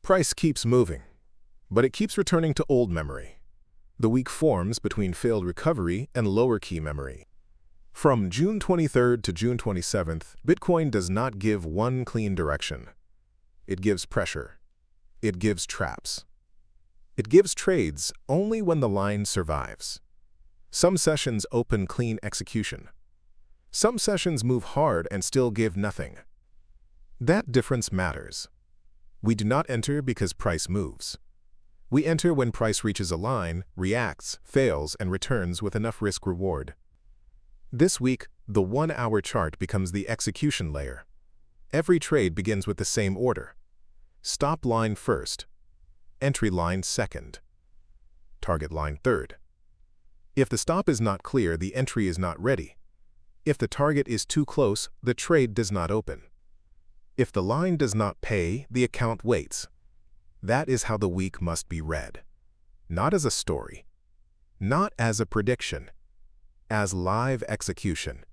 Price keeps moving, but it keeps returning to old memory. The week forms between failed recovery and lower key memory. From June 23rd to June 27th, Bitcoin does not give one clean direction. It gives pressure. It gives traps. It gives trades only when the line survives. Some sessions open clean execution. Some sessions move hard and still give nothing. That difference matters. We do not enter because price moves. We enter when price reaches a line, reacts, fails, and returns with enough risk-reward. This week, the 1-hour chart becomes the execution layer. Every trade begins with the same order. Stop line first. Entry line second. Target line third. If the stop is not clear, the entry is not ready. If the target is too close, the trade does not open. If the line does not pay, the account waits. That is how the week must be read. Not as a story. Not as a prediction. As live execution.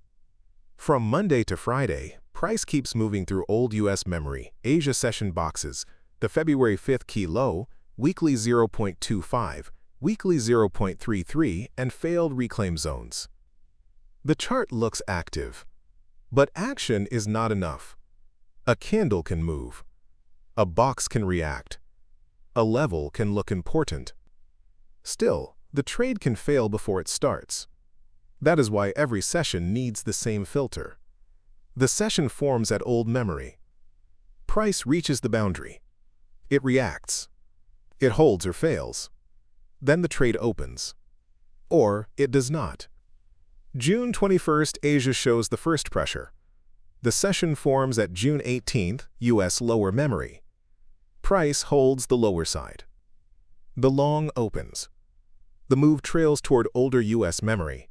From Monday to Friday, price keeps moving through old US memory, Asia session boxes, the February 5th key low, weekly 0.25, weekly 0.33, and failed reclaim zones. The chart looks active, but action is not enough. A candle can move. A box can react. A level can look important. Still, the trade can fail before it starts. That is why every session needs the same filter. The session forms at old memory. Price reaches the boundary. It reacts. It holds or fails. Then the trade opens. Or it does not. June 21st, Asia shows the first pressure. The session forms at June 18th, US lower memory. Price holds the lower side. The long opens. The move trails toward older US memory.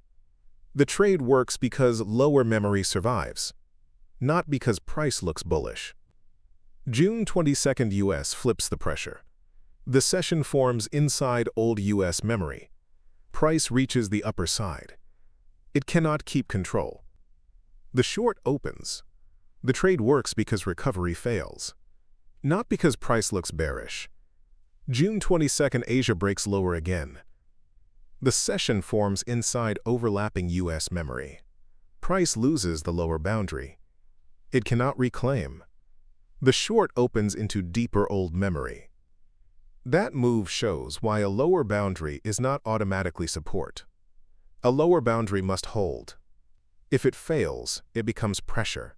The trade works because lower memory survives, not because price looks bullish. June 22nd, US flips the pressure. The session forms inside old US memory. Price reaches the upper side. It cannot keep control. The short opens. The trade works because recovery fails, not because price looks bearish. June 22nd, Asia breaks lower again. The session forms inside overlapping US memory. Price loses the lower boundary. It cannot reclaim. The short opens into deeper old memory. That move shows why a lower boundary is not automatically support. A lower boundary must hold. If it fails, it becomes pressure.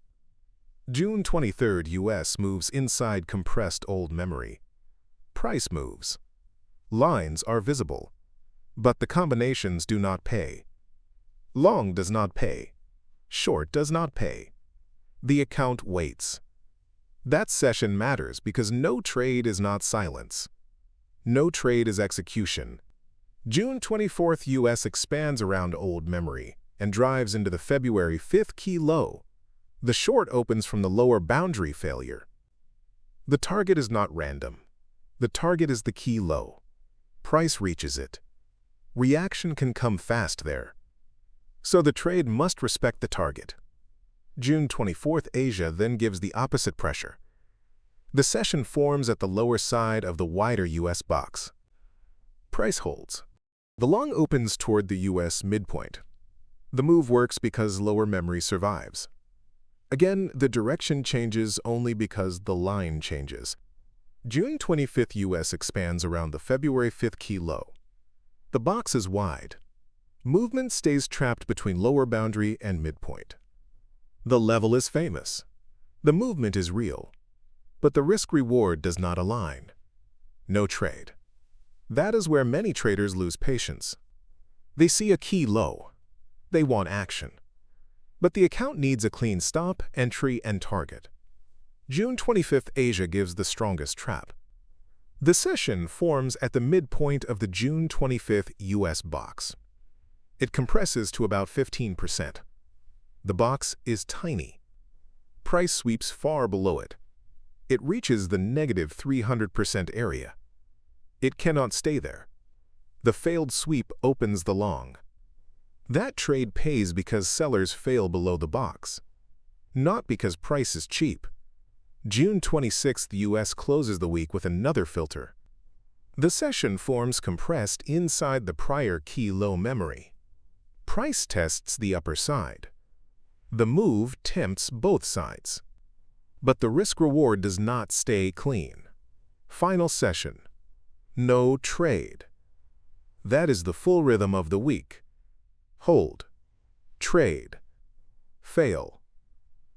June 23rd, US moves inside compressed old memory. Price moves. Lines are visible, but the combinations do not pay. Long does not pay. Short does not pay. The account waits. That session matters because no trade is not silence. No trade is execution. June 24th, US expands around old memory and drives into the February 5th key low. The short opens from the lower boundary failure. The target is not random. The target is the key low. Price reaches it. Reaction can come fast there. So the trade must respect the target. June 24th, Asia then gives the opposite pressure. The session forms at the lower side of the wider US box. Price holds. The long opens toward the US midpoint. The move works because lower memory survives. Again, the direction changes only because the line changes. June 25th, US expands around the February 5th key low. The box is wide. Movement stays trapped between lower boundary and midpoint. The level is famous. The movement is real. But the risk-reward does not align. No trade. That is where many traders lose patience. They see a key low. They want action. But the account needs a clean stop, entry, and target. June 25th, Asia gives the strongest trap. The session forms at the midpoint of the June 25th US box. It compresses to about 15%. The box is tiny. Price sweeps far below it. It reaches the negative 300% area. It cannot stay there. The failed sweep opens the long. That trade pays because sellers fail below the box, not because price is cheap. June 26th, U.S. closes the week with another filter. The session forms compressed inside the prior key low memory. Price tests the upper side. The move tempts both sides. But the risk-reward does not stay clean. Final session. No trade. That is the full rhythm of the week. Hold. Trade. Fail.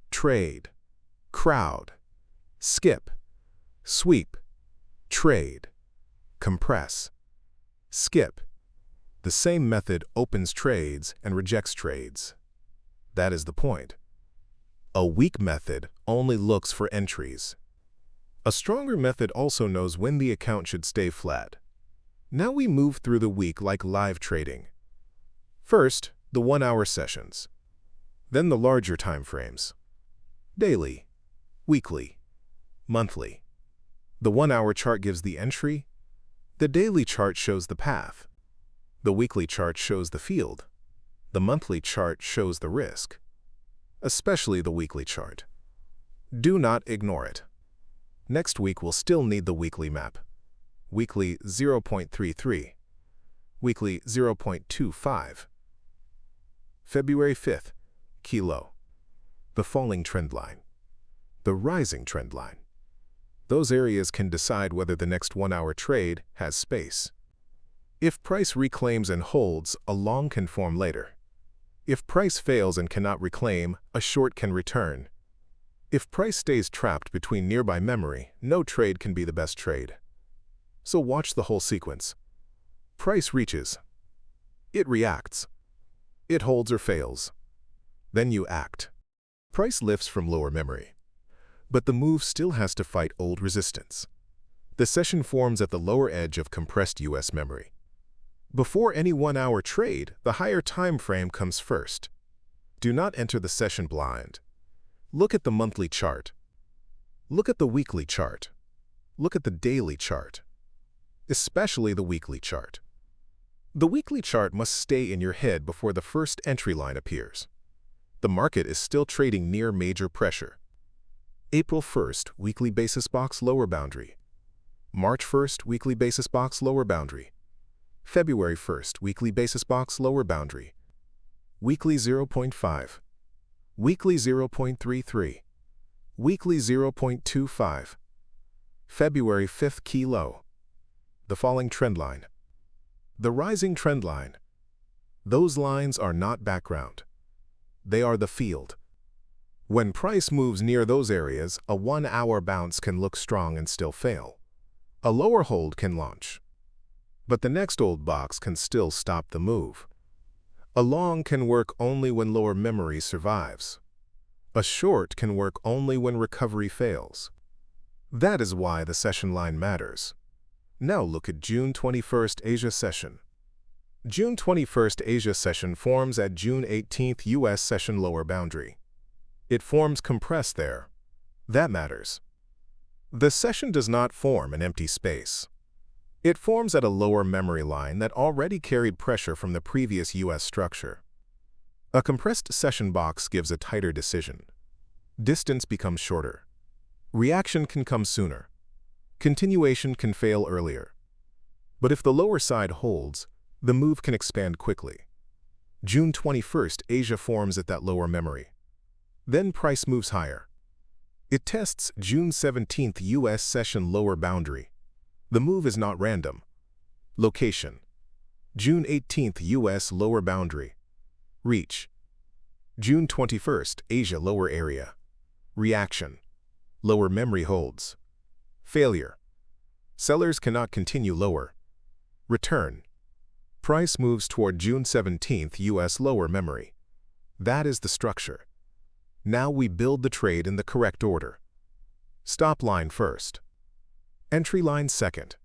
Trade. Crowd. Skip. Sweep. Trade. Compress. Skip. The same method opens trades and rejects trades. That is the point. A weak method only looks for entries. A stronger method also knows when the account should stay flat. Now we move through the week like live trading. First, the 1-hour sessions. Then the larger time frames. Daily, weekly, monthly. The 1-hour chart gives the entry. The daily chart shows the path. The weekly chart shows the field. The monthly chart shows the risk. Especially the weekly chart. Do not ignore it. Next week we'll still need the weekly map. Weekly 0.33. Weekly 0.25. February 5th, kilo. The falling trend line. The rising trend line. Those areas can decide whether the next 1-hour trade has space. If price reclaims and holds, a long can form later. If price fails and cannot reclaim, a short can return. If price stays trapped between nearby memory, no trade can be the best trade. So watch the whole sequence. Price reaches. It reacts. It holds or fails. Then you act. Price lifts from lower memory. But the move still has to fight old resistance. The session forms at the lower edge of compressed U.S. memory. Before any 1-hour trade, the higher time frame comes first. Do not enter the session blind. Look at the monthly chart. Look at the weekly chart. Look at the daily chart. Especially the weekly chart. The weekly chart must stay in your head before the first entry line appears. The market is still trading near major pressure. April 1st, weekly basis box lower boundary. March 1st, weekly basis box lower boundary. February 1st, weekly basis box lower boundary. Weekly 0.5. Weekly 0.33. Weekly 0.25. February 5th, key low. The falling trend line. The rising trend line. Those lines are not background. They are the field. When price moves near those areas, a 1-hour bounce can look strong and still fail. A lower hold can launch. But the next old box can still stop the move. A long can work only when lower memory survives. A short can work only when recovery fails. That is why the session line matters. Now look at June 21st Asia session. June 21st Asia session forms at June 18th U.S. session lower boundary. It forms compressed there. That matters. The session does not form an empty space. It forms at a lower memory line that already carried pressure from the previous U.S. structure. A compressed session box gives a tighter decision. Distance becomes shorter. Reaction can come sooner. Continuation can fail earlier. But if the lower side holds, the move can expand quickly. June 21st, Asia forms at that lower memory. Then price moves higher. It tests June 17th U.S. session lower boundary. The move is not random. Location. June 18th U.S. lower boundary. Reach. June 21st Asia lower area. Reaction. Lower memory holds. Failure. Sellers cannot continue lower. Return. Price moves toward June 17th U.S. lower memory. That is the structure. Now we build the trade in the correct order. Stop line first. Entry line second.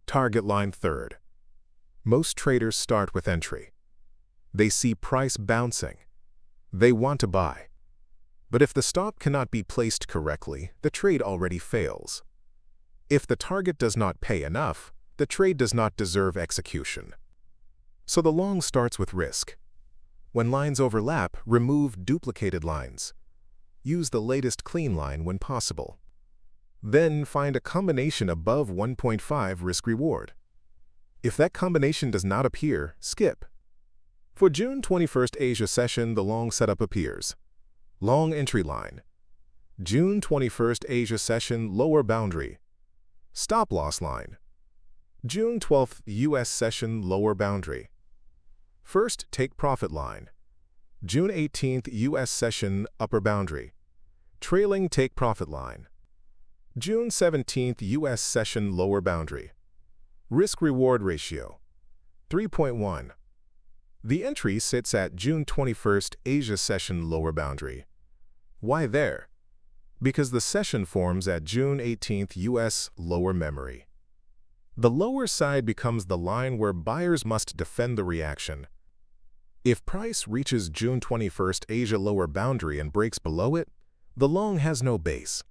Target line third. Most traders start with entry. They see price bouncing. They want to buy. But if the stop cannot be placed correctly, the trade already fails. If the target does not pay enough, the trade does not deserve execution. So the long starts with risk. When lines overlap, remove duplicated lines. use the latest clean line when possible. Then find a combination above 1.5 risk-reward. If that combination does not appear, skip. For June 21st Asia session, the long setup appears. Long entry line. June 21st Asia session, lower boundary. Stop loss line. June 12th US session, lower boundary. First take profit line. June 18th US session, upper boundary. Trailing take profit line. June 17th US session, lower boundary. Risk-reward ratio 3.1. The entry sits at June 21st Asia session, lower boundary. Why there? Because the session forms at June 18th US lower memory. The lower side becomes the line where buyers must defend the reaction. If price reaches June 21st Asia lower boundary and breaks below it, the long has no base.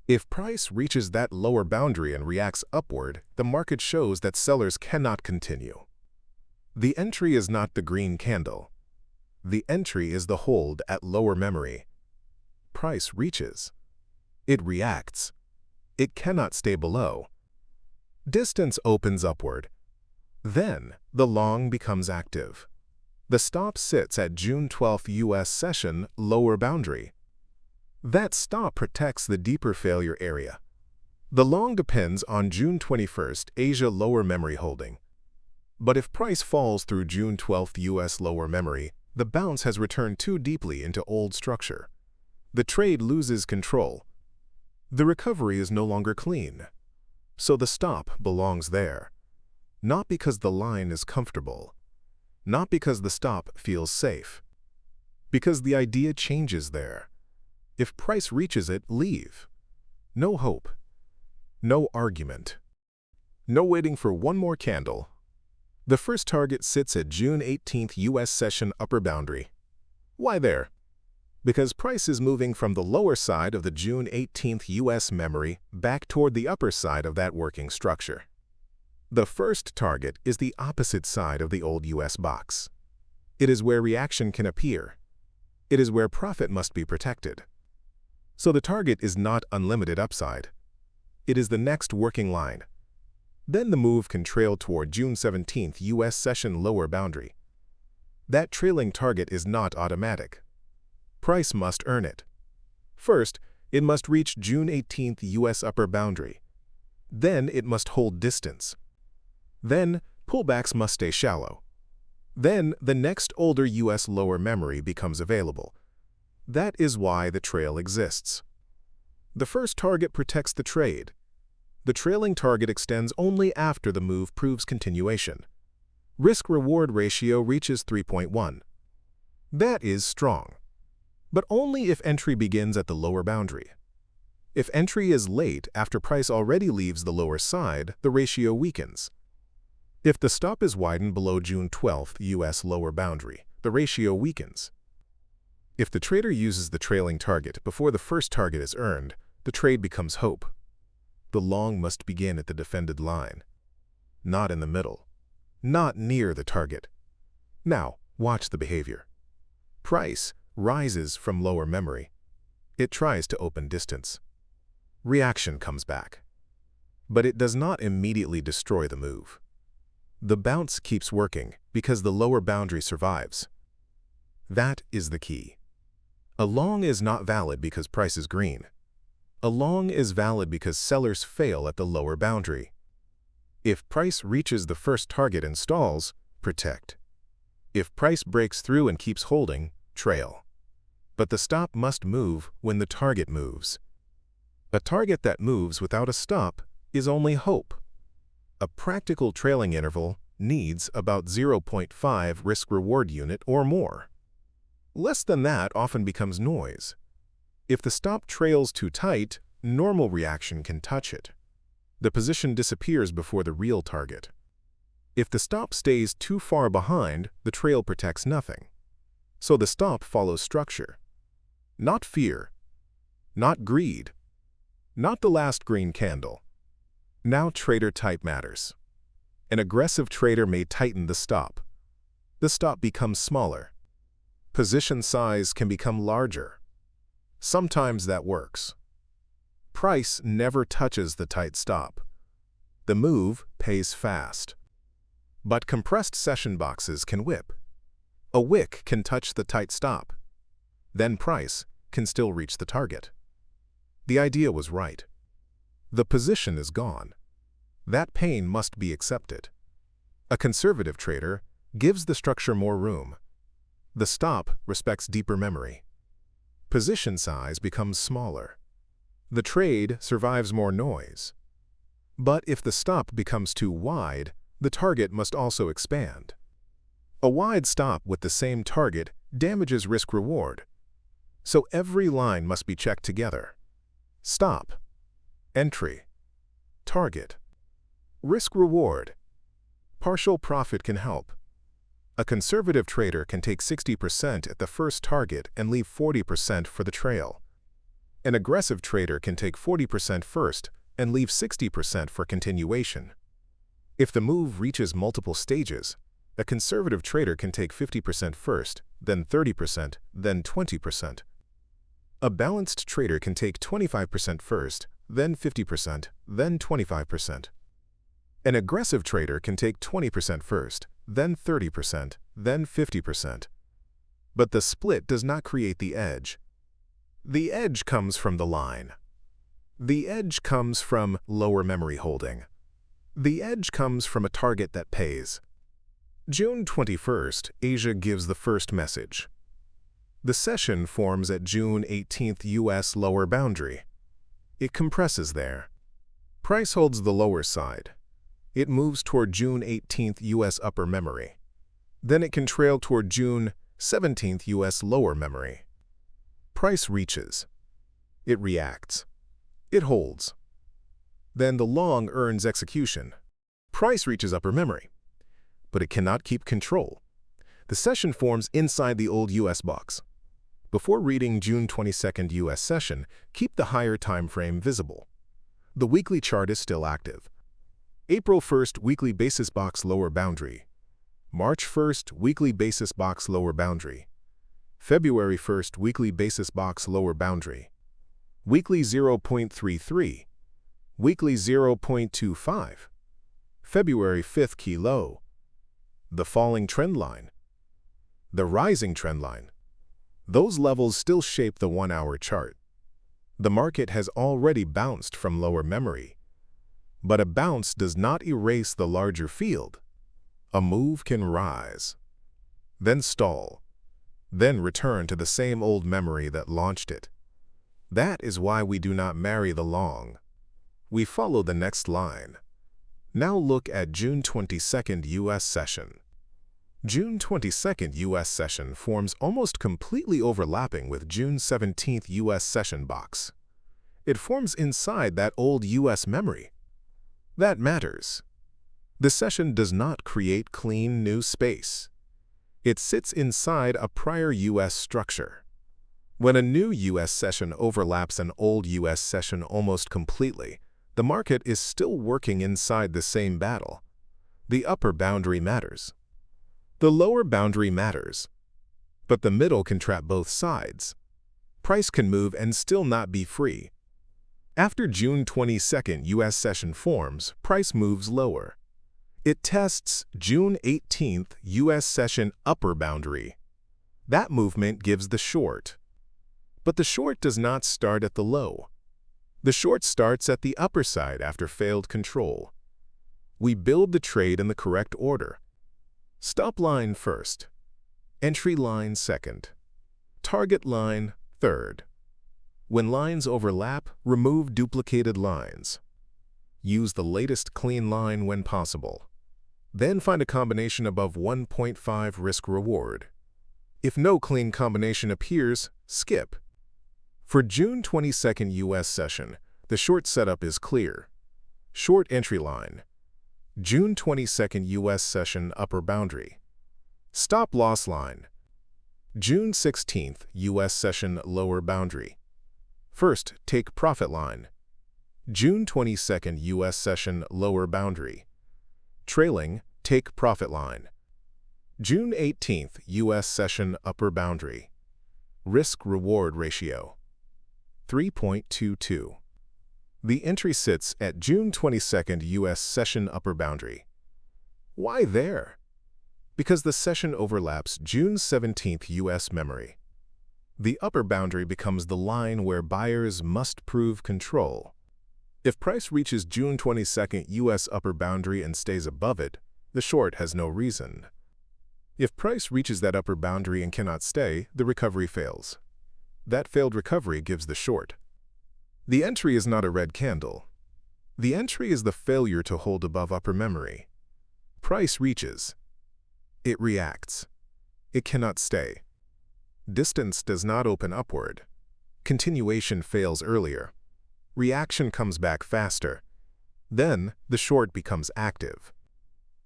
If price reaches that lower boundary and reacts upward, the market shows that sellers cannot continue. The entry is not the green candle. The entry is the hold at lower memory. Price reaches. It reacts. It cannot stay below. Distance opens upward. Then, the long becomes active. The stop sits at June 12th US session, lower boundary. That stop protects the deeper failure area. The long depends on June 21st Asia lower memory holding. But if price falls through June 12th US lower memory, the bounce has returned too deeply into old structure. The trade loses control. The recovery is no longer clean. So the stop belongs there. Not because the line is comfortable. Not because the stop feels safe. Because the idea changes there. If price reaches it, leave. No hope. No argument. No waiting for one more candle. The first target sits at June 18th US session upper boundary. Why there? Because price is moving from the lower side of the June 18th US memory back toward the upper side of that working structure. The first target is the opposite side of the old US box. It is where reaction can appear. It is where profit must be protected. So the target is not unlimited upside. It is the next working line. Then the move can trail toward June 17th US session lower boundary. That trailing target is not automatic. Price must earn it. First, it must reach June 18th US upper boundary. Then it must hold distance. Then pullbacks must stay shallow. Then the next older US lower memory becomes available. That is why the trail exists. The first target protects the trade. The trailing target extends only after the move proves continuation. Risk-reward ratio reaches 3.1. That is strong. But only if entry begins at the lower boundary. If entry is late after price already leaves the lower side, the ratio weakens. If the stop is widened below June 12th US lower boundary, the ratio weakens. If the trader uses the trailing target before the first target is earned, the trade becomes hope. The long must begin at the defended line. Not in the middle. Not near the target. Now, watch the behavior. Price rises from lower memory. It tries to open distance. Reaction comes back. But it does not immediately destroy the move. The bounce keeps working because the lower boundary survives. That is the key. A long is not valid because price is green. A long is valid because sellers fail at the lower boundary. If price reaches the first target and stalls, protect. If price breaks through and keeps holding, trail. But the stop must move when the target moves. A target that moves without a stop is only hope. A practical trailing interval needs about 0.5 risk-reward unit or more. Less than that often becomes noise. If the stop trails too tight, normal reaction can touch it. The position disappears before the real target. If the stop stays too far behind, the trail protects nothing. So the stop follows structure. Not fear. Not greed. Not the last green candle. Now trader type matters. An aggressive trader may tighten the stop. The stop becomes smaller. Position size can become larger. Sometimes that works. Price never touches the tight stop. The move pays fast. But compressed session boxes can whip. A wick can touch the tight stop. Then price can still reach the target. The idea was right. The position is gone. That pain must be accepted. A conservative trader gives the structure more room. The stop respects deeper memory. Position size becomes smaller. The trade survives more noise. But if the stop becomes too wide, the target must also expand. A wide stop with the same target damages risk-reward. So every line must be checked together. Stop, entry, target, risk-reward. Partial profit can help. A conservative trader can take 60% at the first target and leave 40% for the trail. An aggressive trader can take 40% first and leave 60% for continuation. If the move reaches multiple stages, a conservative trader can take 50% first, then 30%, then 20%. A balanced trader can take 25% first, then 50%, then 25%. An aggressive trader can take 20% first, then 30%, then 50%. But the split does not create the edge. The edge comes from the line. The edge comes from lower memory holding. The edge comes from a target that pays. June 21st, Asia gives the first message. The session forms at June 18th U.S. lower boundary. It compresses there. Price holds the lower side. It moves toward June 18th U.S. upper memory. Then it can trail toward June 17th U.S. lower memory. Price reaches. It reacts. It holds. Then the long earns execution. Price reaches upper memory. But it cannot keep control. The session forms inside the old U.S. box. Before reading June 22nd U.S. session, keep the higher time frame visible. The weekly chart is still active. April 1st weekly basis box lower boundary. March 1st weekly basis box lower boundary. February 1st weekly basis box lower boundary. Weekly 0.33. Weekly 0.25. February 5th key low. The falling trend line. The rising trend line. Those levels still shape the 1-hour chart. The market has already bounced from lower memory. But a bounce does not erase the larger field. A move can rise, then stall, then return to the same old memory that launched it. That is why we do not marry the long. We follow the next line. Now look at June 22nd U.S. session. June 22nd U.S. session forms almost completely overlapping with June 17th U.S. session box. It forms inside that old U.S. memory. That matters. The session does not create clean new space. It sits inside a prior U.S. structure. When a new U.S. session overlaps an old U.S. session almost completely, the market is still working inside the same battle. The upper boundary matters. The lower boundary matters. But the middle can trap both sides. Price can move and still not be free. After June 22nd U.S. session forms, price moves lower. It tests June 18th U.S. session upper boundary. That movement gives the short. But the short does not start at the low. The short starts at the upper side after failed control. We build the trade in the correct order. Stop line first. Entry line second. Target line third. When lines overlap, remove duplicated lines. Use the latest clean line when possible. Then find a combination above 1.5 risk-reward. If no clean combination appears, skip. For June 22nd U.S. session, the short setup is clear. Short entry line. June 22nd U.S. session upper boundary. Stop loss line. June 16th U.S. session lower boundary. First, take profit line. June 22nd U.S. session lower boundary. Trailing, take profit line. June 18th U.S. session upper boundary. Risk-reward ratio. 3.22. The entry sits at June 22nd U.S. session upper boundary. Why there? Because the session overlaps June 17th U.S. memory. The upper boundary becomes the line where buyers must prove control. If price reaches June 22nd U.S. upper boundary and stays above it, the short has no reason. If price reaches that upper boundary and cannot stay, the recovery fails. That failed recovery gives the short. The entry is not a red candle. The entry is the failure to hold above upper memory. Price reaches. It reacts. It cannot stay. Distance does not open upward. Continuation fails earlier. Reaction comes back faster. Then, the short becomes active.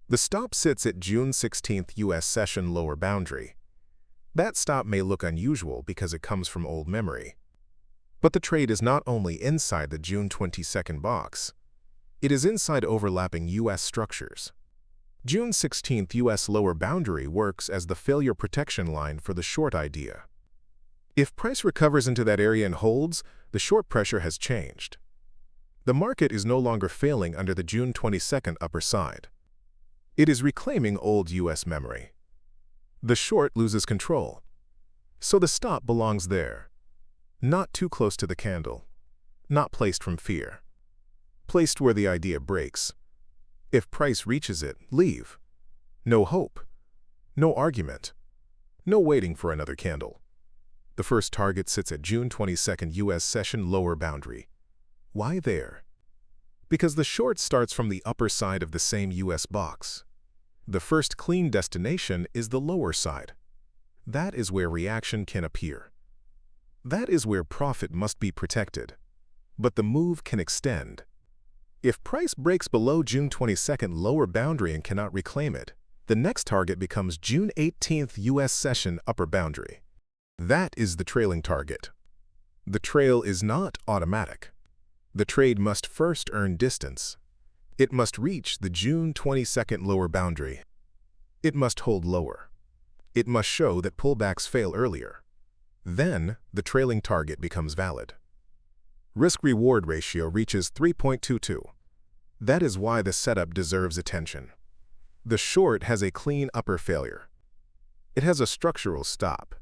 The stop sits at June 16th U.S. session lower boundary. That stop may look unusual because it comes from old memory. But the trade is not only inside the June 22nd box. It is inside overlapping U.S. structures. June 16th U.S. lower boundary works as the failure protection line for the short idea. If price recovers into that area and holds, the short pressure has changed. The market is no longer failing under the June 22nd upper side. It is reclaiming old U.S. memory. The short loses control. So the stop belongs there. Not too close to the candle. Not placed from fear. Placed where the idea breaks. If price reaches it, leave. No hope. No argument. No waiting for another candle. The first target sits at June 22nd U.S. session lower boundary. Why there? Because the short starts from the upper side of the same U.S. box. The first clean destination is the lower side. That is where reaction can appear. That is where profit must be protected. But the move can extend. If price breaks below June 22nd lower boundary and cannot reclaim it, the next target becomes June 18th U.S. session upper boundary. That is the trailing target. The trail is not automatic. The trade must first earn distance. It must reach the June 22nd lower boundary. It must hold lower. It must show that pullbacks fail earlier. Then, the trailing target becomes valid. Risk-reward ratio reaches 3.22. That is why the setup deserves attention. The short has a clean upper failure. It has a structural stop.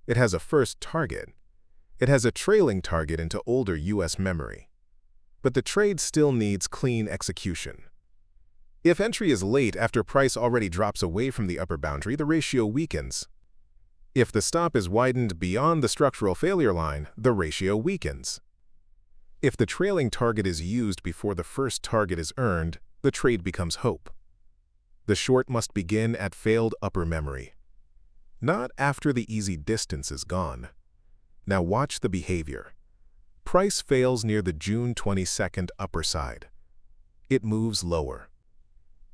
It has a first target. It has a trailing target into older U.S. memory. But the trade still needs clean execution. If entry is late after price already drops away from the upper boundary, the ratio weakens. If the stop is widened beyond the structural failure line, the ratio weakens. If the trailing target is used before the first target is earned, the trade becomes hope. The short must begin at failed upper memory. Not after the easy distance is gone. Now watch the behavior. Price fails near the June 22nd upper side. It moves lower.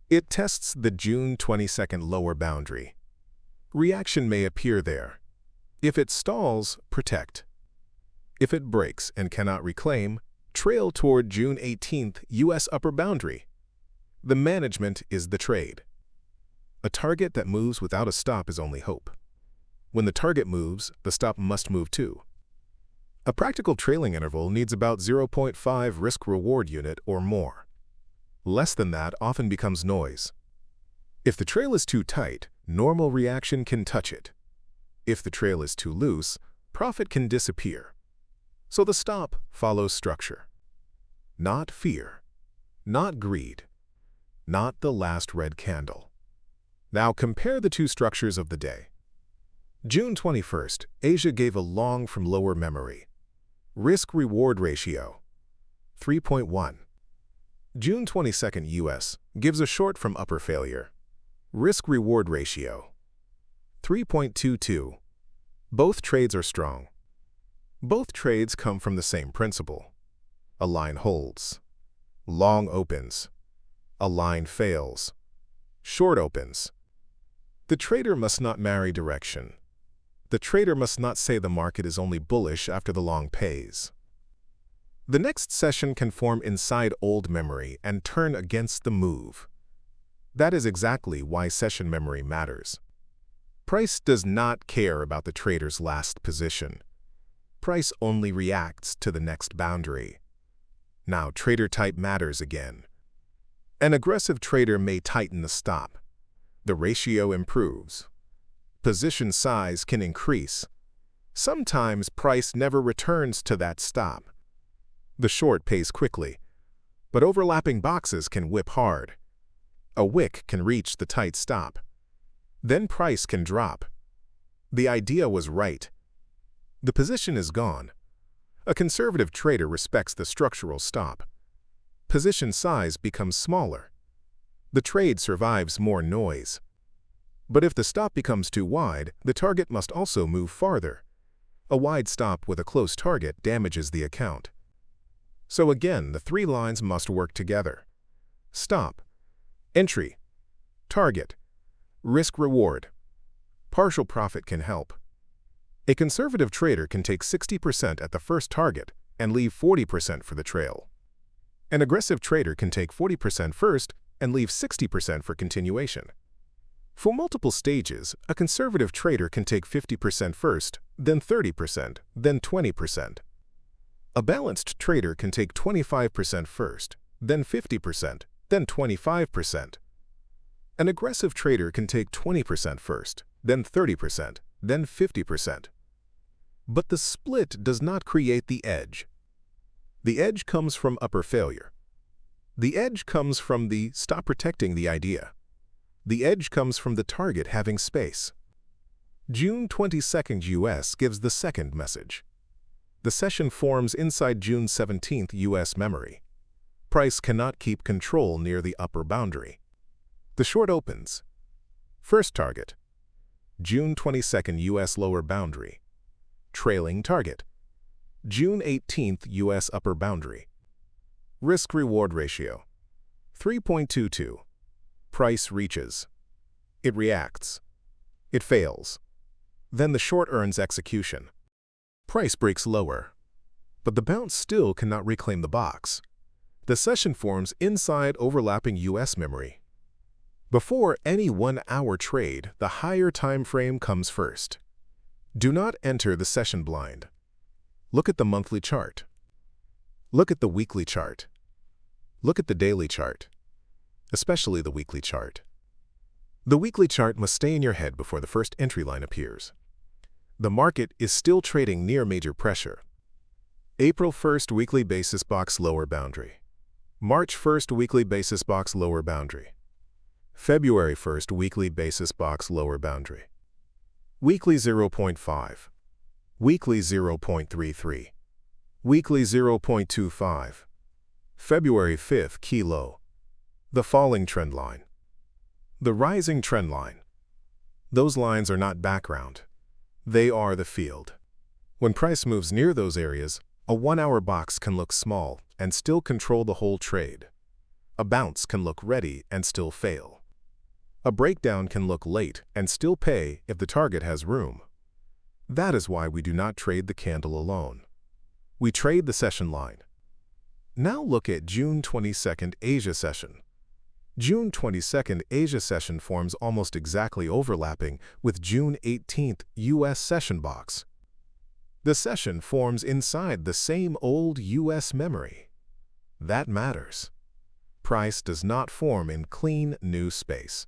It tests the June 22nd lower boundary. Reaction may appear there. If it stalls, protect. If it breaks and cannot reclaim, trail toward June 18th U.S. upper boundary. The management is the trade. A target that moves without a stop is only hope. When the target moves, the stop must move too. A practical trailing interval needs about 0.5 risk-reward unit or more. Less than that often becomes noise. If the trail is too tight, normal reaction can touch it. If the trail is too loose, profit can disappear. So the stop follows structure. Not fear. Not greed. Not the last red candle. Now compare the two structures of the day. June 21st, Asia gave a long from lower memory. Risk-reward ratio, 3.1. June 22nd U.S. gives a short from upper failure. Risk-reward ratio, 3.22. Both trades are strong. Both trades come from the same principle. A line holds. Long opens. A line fails. Short opens. The trader must not marry direction. The trader must not say the market is only bullish after the long pays. The next session can form inside old memory and turn against the move. That is exactly why session memory matters. Price does not care about the trader's last position. price only reacts to the next boundary. Now, trader type matters again. An aggressive trader may tighten the stop. The ratio improves. Position size can increase. Sometimes price never returns to that stop. The short pays quickly, but overlapping boxes can whip hard. A wick can reach the tight stop. Then price can drop. The idea was right. The position is gone. A conservative trader respects the structural stop. Position size becomes smaller. The trade survives more noise. But if the stop becomes too wide, the target must also move farther. A wide stop with a close target damages the account. So again, the three lines must work together. Stop, entry, target, risk-reward. Partial profit can help. A conservative trader can take 60% at the first target and leave 40% for the trail. An aggressive trader can take 40% first and leave 60% for continuation. For multiple stages, a conservative trader can take 50% first, then 30%, then 20%. A balanced trader can take 25% first, then 50%, then 25%. An aggressive trader can take 20% first, then 30%, then 50%. But the split does not create the edge. The edge comes from upper failure. The edge comes from the stop protecting the idea. The edge comes from the target having space. June 22nd U.S. gives the second message. The session forms inside June 17th U.S. memory. Price cannot keep control near the upper boundary. The short opens. First target. June 22nd U.S. lower boundary. Trailing target. June 18th U.S. upper boundary. Risk-reward ratio. 3.22. Price reaches. It reacts. It fails. Then the short earns execution. Price breaks lower, but the bounce still cannot reclaim the box. The session forms inside overlapping U.S. memory. Before any 1-hour trade, the higher time frame comes first. Do not enter the session blind. Look at the monthly chart. Look at the weekly chart. Look at the daily chart, especially the weekly chart. The weekly chart must stay in your head before the first entry line appears. The market is still trading near major pressure. April 1st weekly basis box lower boundary. March 1st weekly basis box lower boundary. February 1st weekly basis box lower boundary. Weekly 0.5. Weekly 0.33. Weekly 0.25. February 5th key low. The falling trend line. The rising trend line. Those lines are not background. They are the field. When price moves near those areas, a 1-hour box can look small and still control the whole trade. A bounce can look ready and still fail. A breakdown can look late and still pay if the target has room. That is why we do not trade the candle alone. We trade the session line. Now look at June 22nd Asia session. June 22nd Asia session forms almost exactly overlapping with June 18th U.S. session box. The session forms inside the same old U.S. memory. That matters. Price does not form in clean new space.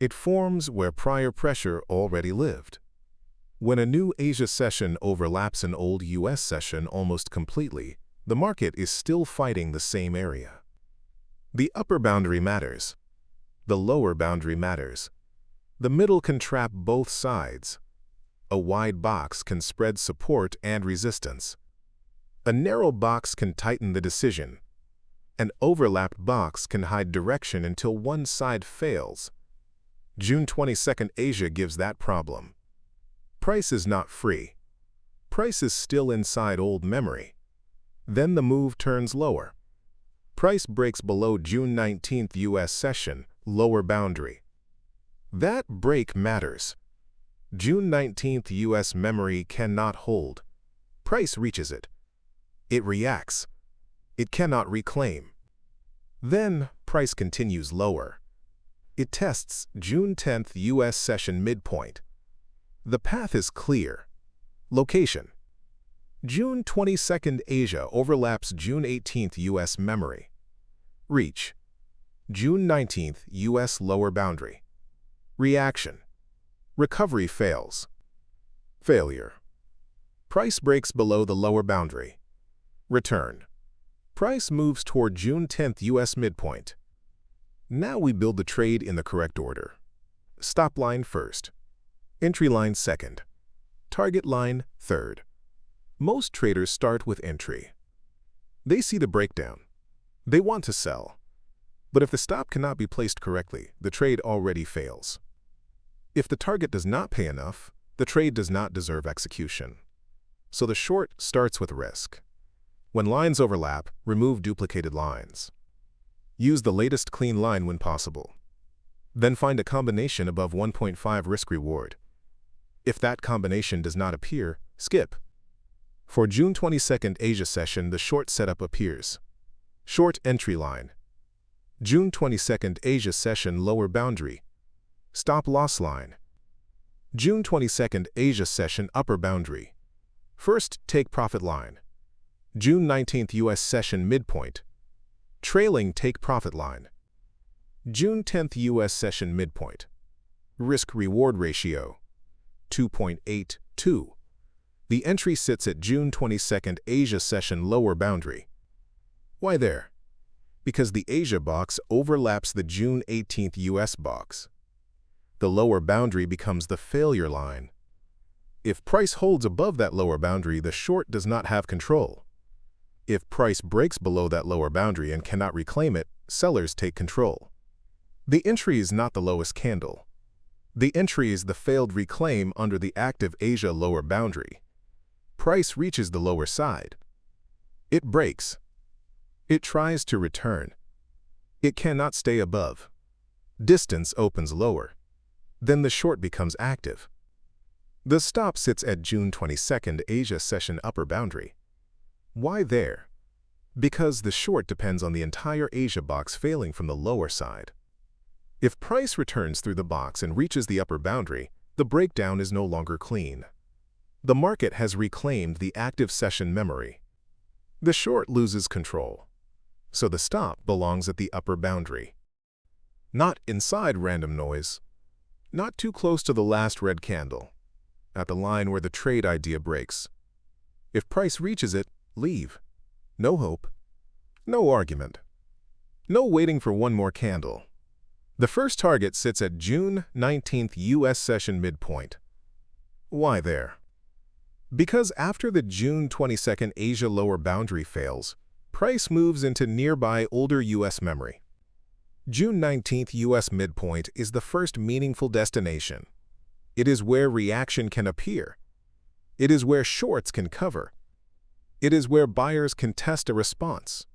It forms where prior pressure already lived. When a new Asia session overlaps an old U.S. session almost completely, the market is still fighting the same area. The upper boundary matters. The lower boundary matters. The middle can trap both sides. A wide box can spread support and resistance. A narrow box can tighten the decision. An overlapped box can hide direction until one side fails. June 22nd Asia gives that problem. Price is not free. Price is still inside old memory. Then the move turns lower. Price breaks below June 19th U.S. session, lower boundary. That break matters. June 19th U.S. memory cannot hold. Price reaches it. It reacts. It cannot reclaim. Then price continues lower. It tests June 10th U.S. session midpoint. The path is clear. Location. June 22nd Asia overlaps June 18th U.S. memory. Reach. June 19th U.S. lower boundary. Reaction. Recovery fails. Failure. Price breaks below the lower boundary. Return. Price moves toward June 10th U.S. midpoint. Now we build the trade in the correct order. Stop line first. Entry line second. Target line third. Most traders start with entry. They see the breakdown. They want to sell. But if the stop cannot be placed correctly, the trade already fails. If the target does not pay enough, the trade does not deserve execution. So the short starts with risk. When lines overlap, remove duplicated lines. Use the latest clean line when possible. Then find a combination above 1.5 risk-reward. If that combination does not appear, skip. For June 22nd Asia session, the short setup appears. Short entry line. June 22nd Asia session lower boundary. Stop loss line. June 22nd Asia session upper boundary. First take profit line. June 19th U.S. session midpoint. Trailing take profit line. June 10th U.S. session midpoint. Risk-reward ratio 2.82. The entry sits at June 22nd Asia session lower boundary. Why there? Because the Asia box overlaps the June 18th U.S. box. The lower boundary becomes the failure line. If price holds above that lower boundary, the short does not have control. If price breaks below that lower boundary and cannot reclaim it, sellers take control. The entry is not the lowest candle. The entry is the failed reclaim under the active Asia lower boundary. Price reaches the lower side. It breaks. It tries to return. It cannot stay above. Distance opens lower. Then the short becomes active. The stop sits at June 22nd Asia session upper boundary. Why there? Because the short depends on the entire Asia box failing from the lower side. If price returns through the box and reaches the upper boundary, the breakdown is no longer clean. The market has reclaimed the active session memory. The short loses control. So the stop belongs at the upper boundary. Not inside random noise. Not too close to the last red candle. At the line where the trade idea breaks. If price reaches it, leave. No hope. No argument. No waiting for one more candle. The first target sits at June 19th U.S. session midpoint. Why there? Because after the June 22nd Asia lower boundary fails, price moves into nearby older U.S. memory. June 19th U.S. midpoint is the first meaningful destination. It is where reaction can appear. It is where shorts can cover. It is where buyers can test a response.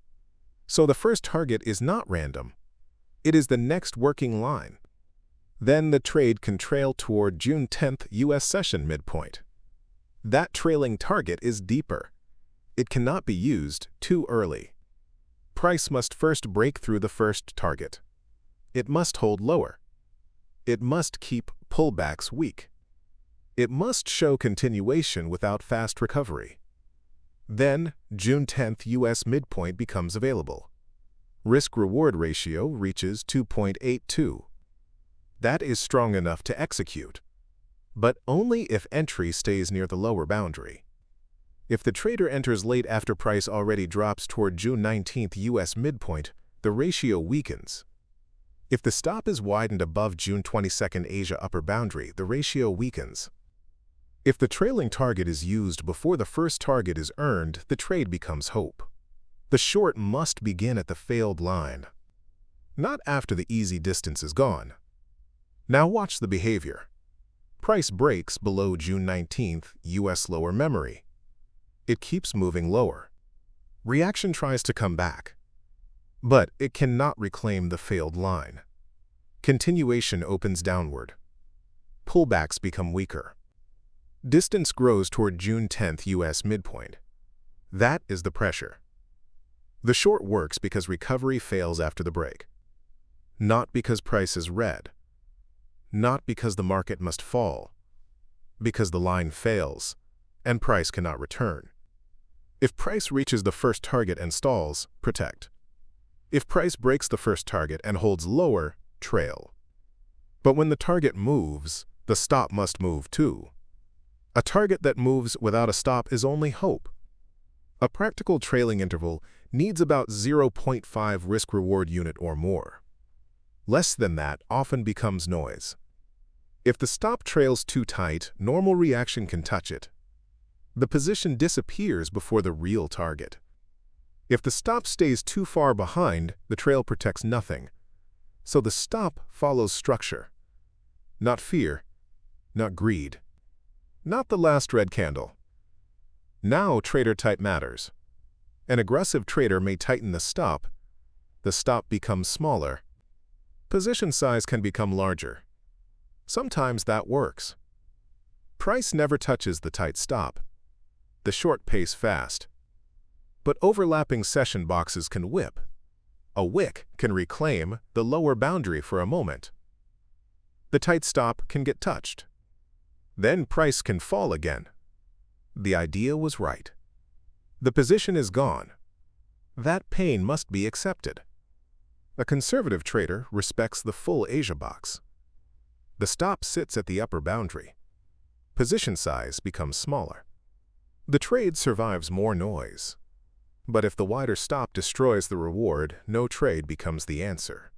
So the first target is not random. It is the next working line. Then the trade can trail toward June 10th U.S. session midpoint. That trailing target is deeper. It cannot be used too early. Price must first break through the first target. It must hold lower. It must keep pullbacks weak. It must show continuation without fast recovery. Then, June 10th U.S. midpoint becomes available. Risk-reward ratio reaches 2.82. That is strong enough to execute, but only if entry stays near the lower boundary. If the trader enters late after price already drops toward June 19th U.S. midpoint, the ratio weakens. If the stop is widened above June 22nd Asia upper boundary, the ratio weakens. If the trailing target is used before the first target is earned, the trade becomes hope. The short must begin at the failed line, not after the easy distance is gone. Now watch the behavior. Price breaks below June 19th U.S. lower memory. It keeps moving lower. Reaction tries to come back, but it cannot reclaim the failed line. Continuation opens downward. Pullbacks become weaker. Distance grows toward June 10th U.S. midpoint. That is the pressure. The short works because recovery fails after the break. Not because price is red. Not because the market must fall. Because the line fails and price cannot return. If price reaches the first target and stalls, protect. If price breaks the first target and holds lower, trail. But when the target moves, the stop must move too. A target that moves without a stop is only hope. A practical trailing interval needs about 0.5 risk-reward unit or more. Less than that often becomes noise. If the stop trails too tight, normal reaction can touch it. The position disappears before the real target. If the stop stays too far behind, the trail protects nothing. So the stop follows structure. Not fear, not greed, not the last red candle. Now trader type matters. An aggressive trader may tighten the stop becomes smaller. Position size can become larger. Sometimes that works. Price never touches the tight stop. The short pays fast. But overlapping session boxes can whip. A wick can reclaim the lower boundary for a moment. The tight stop can get touched. Then price can fall again. The idea was right. The position is gone. That pain must be accepted. A conservative trader respects the full Asia box. The stop sits at the upper boundary. Position size becomes smaller. The trade survives more noise. But if the wider stop destroys the reward, no trade becomes the answer.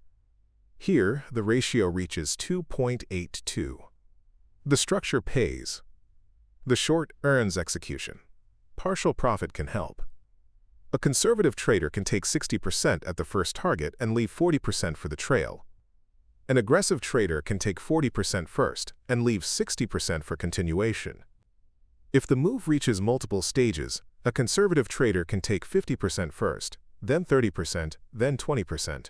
Here, the ratio reaches 2.82. The structure pays. The short earns execution. Partial profit can help. A conservative trader can take 60% at the first target and leave 40% for the trail. An aggressive trader can take 40% first and leave 60% for continuation. If the move reaches multiple stages, a conservative trader can take 50% first, then 30%, then 20%.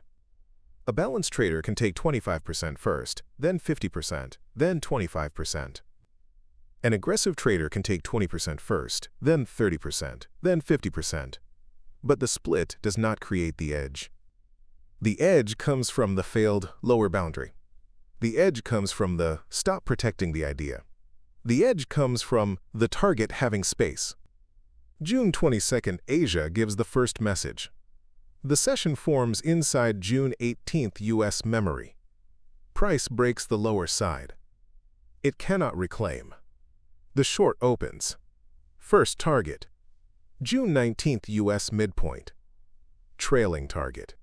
A balanced trader can take 25% first, then 50%, then 25%. An aggressive trader can take 20% first, then 30%, then 50%. But the split does not create the edge. The edge comes from the failed lower boundary. The edge comes from the stop protecting the idea. The edge comes from the target having space. June 22nd, Asia gives the first message. The session forms inside June 18th U.S. memory. Price breaks the lower side. It cannot reclaim. The short opens. First target. June 19th U.S. midpoint. Trailing target.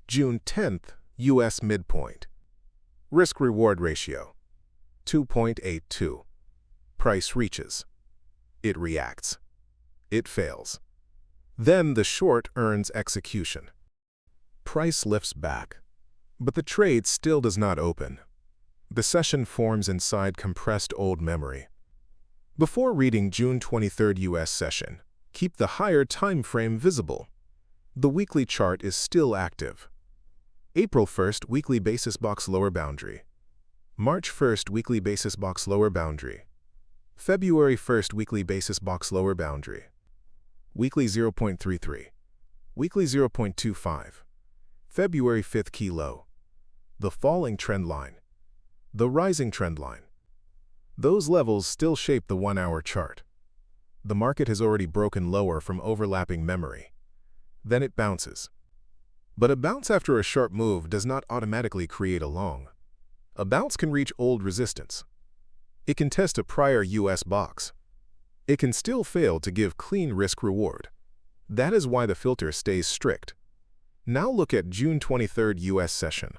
June 10th U.S. midpoint. Risk-reward ratio. 2.82. Price reaches. It reacts. It fails. Then the short earns execution. Price lifts back. But the trade still does not open. The session forms inside compressed old memory. Before reading June 23rd U.S. session, keep the higher time frame visible. The weekly chart is still active. April 1st weekly basis box lower boundary. March 1st weekly basis box lower boundary. February 1st weekly basis box lower boundary. Weekly 0.33. Weekly 0.25. February 5th key low. The falling trend line. The rising trend line. Those levels still shape the 1-hour chart. The market has already broken lower from overlapping memory. Then it bounces. But a bounce after a sharp move does not automatically create a long. A bounce can reach old resistance. It can test a prior U.S. box. It can still fail to give clean risk-reward. That is why the filter stays strict. Now look at June 23rd U.S. session.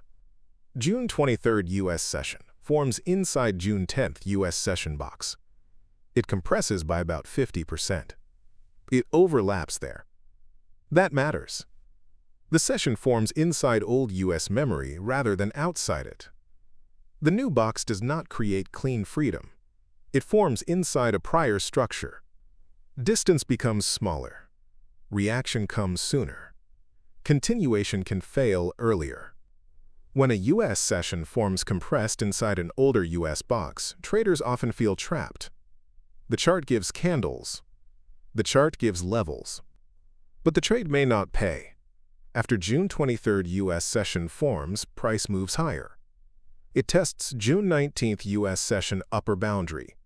June 23rd U.S. session forms inside June 10th U.S. session box. It compresses by about 50%. It overlaps there. That matters. The session forms inside old U.S. memory rather than outside it. The new box does not create clean freedom. It forms inside a prior structure. Distance becomes smaller. Reaction comes sooner. Continuation can fail earlier. When a U.S. session forms compressed inside an older U.S. box, traders often feel trapped. The chart gives candles. The chart gives levels. But the trade may not pay. After June 23rd U.S. session forms, price moves higher. It tests June 19th U.S. session upper boundary.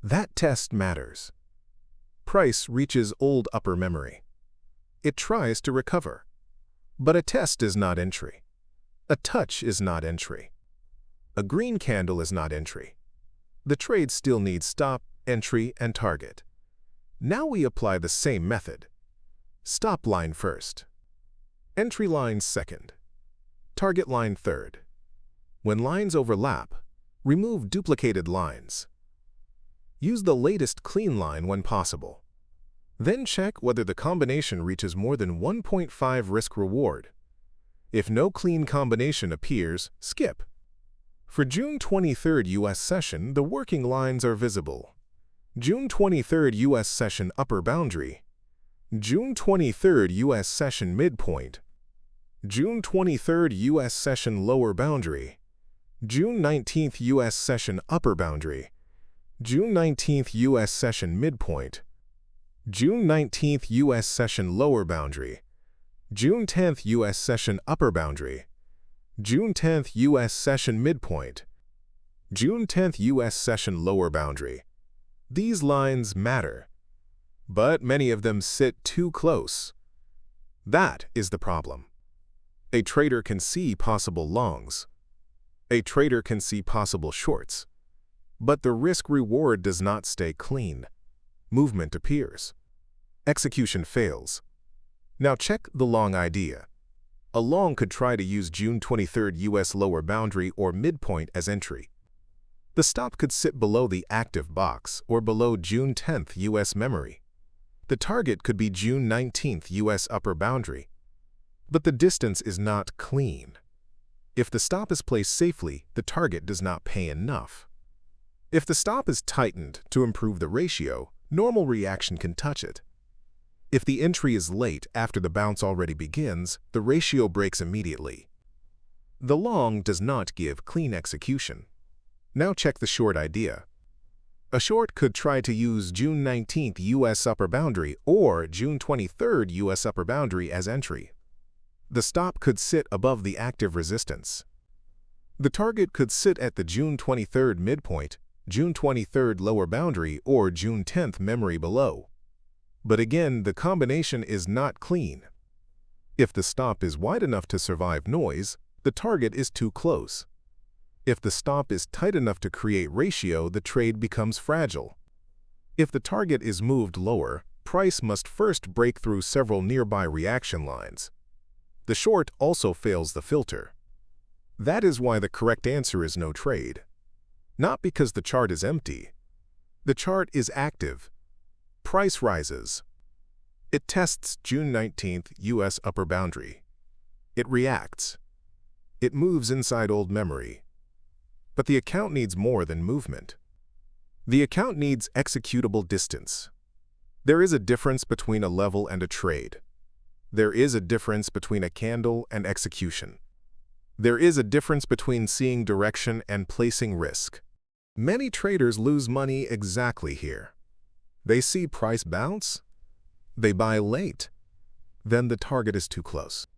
That test matters. Price reaches old upper memory. It tries to recover. But a test is not entry. A touch is not entry. A green candle is not entry. The trade still needs stop, entry, and target. Now we apply the same method. Stop line first. Entry line second. Target line third. When lines overlap, remove duplicated lines. Use the latest clean line when possible. Then check whether the combination reaches more than 1.5 risk-reward. If no clean combination appears, skip. For June 23rd U.S. session, the working lines are visible. June 23rd U.S. session upper boundary. June 23rd U.S. session midpoint. June 23rd U.S. session lower boundary. June 19th U.S. session upper boundary. June 19th U.S. session midpoint. June 19th U.S. session lower boundary. June 10th U.S. session upper boundary. June 10th U.S. session midpoint. June 10th U.S. session lower boundary. These lines matter, but many of them sit too close. That is the problem. A trader can see possible longs. A trader can see possible shorts. But the risk-reward does not stay clean. Movement appears. Execution fails. Now check the long idea. A long could try to use June 23rd U.S. lower boundary or midpoint as entry. The stop could sit below the active box or below June 10th U.S. memory. The target could be June 19th U.S. upper boundary. But the distance is not clean. If the stop is placed safely, the target does not pay enough. If the stop is tightened to improve the ratio, normal reaction can touch it. If the entry is late after the bounce already begins, the ratio breaks immediately. The long does not give clean execution. Now check the short idea. A short could try to use June 19th U.S. upper boundary or June 23rd U.S. upper boundary as entry. The stop could sit above the active resistance. The target could sit at the June 23rd midpoint, June 23rd lower boundary, or June 10th memory below. But again, the combination is not clean. If the stop is wide enough to survive noise, the target is too close. If the stop is tight enough to create ratio, the trade becomes fragile. If the target is moved lower, price must first break through several nearby reaction lines. The short also fails the filter. That is why the correct answer is no trade. Not because the chart is empty. The chart is active. Price rises. It tests June 19th U.S. upper boundary. It reacts. It moves inside old memory. But the account needs more than movement. The account needs executable distance. There is a difference between a level and a trade. There is a difference between a candle and execution. There is a difference between seeing direction and placing risk. Many traders lose money exactly here. They see price bounce. They buy late. Then the target is too close.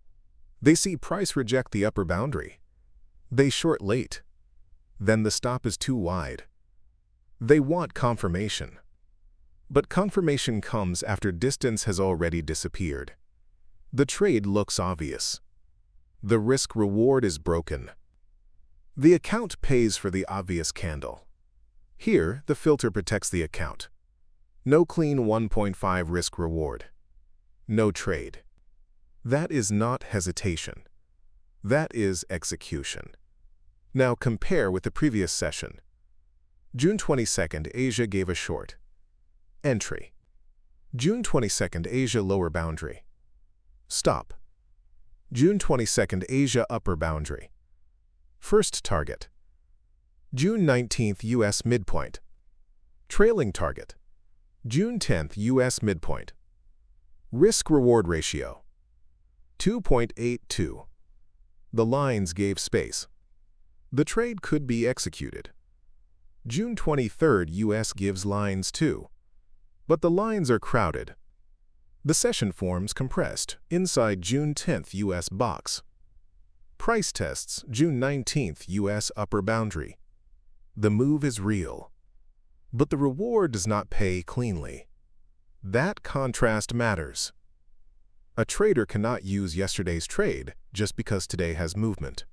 They see price reject the upper boundary. They short late. Then the stop is too wide. They want confirmation. But confirmation comes after distance has already disappeared. The trade looks obvious. The risk-reward is broken. The account pays for the obvious candle. Here, the filter protects the account. No clean 1.5 risk-reward. No trade. That is not hesitation. That is execution. Now compare with the previous session. June 22nd, Asia gave a short. Entry. June 22nd, Asia lower boundary. Stop. June 22nd, Asia upper boundary. First target. June 19th, U.S. midpoint. Trailing target. June 10th, U.S. midpoint. Risk-reward ratio. 2.82. The lines gave space. The trade could be executed. June 23rd, U.S. gives lines too. But the lines are crowded. The session forms compressed inside June 10th U.S. box. Price tests June 19th U.S. upper boundary. The move is real. But the reward does not pay cleanly. That contrast matters. A trader cannot use yesterday's trade just because today has movement.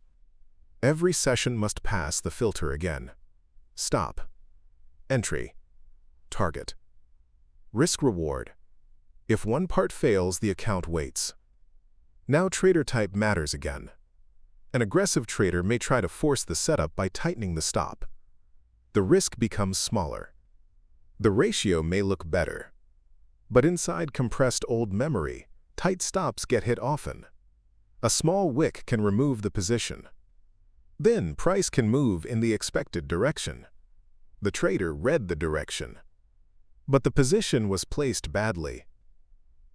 Every session must pass the filter again. Stop. Entry. Target. Risk-reward. If one part fails, the account waits. Now trader type matters again. An aggressive trader may try to force the setup by tightening the stop. The risk becomes smaller. The ratio may look better. But inside compressed old memory, tight stops get hit often. A small wick can remove the position. Then price can move in the expected direction. The trader read the direction. But the position was placed badly.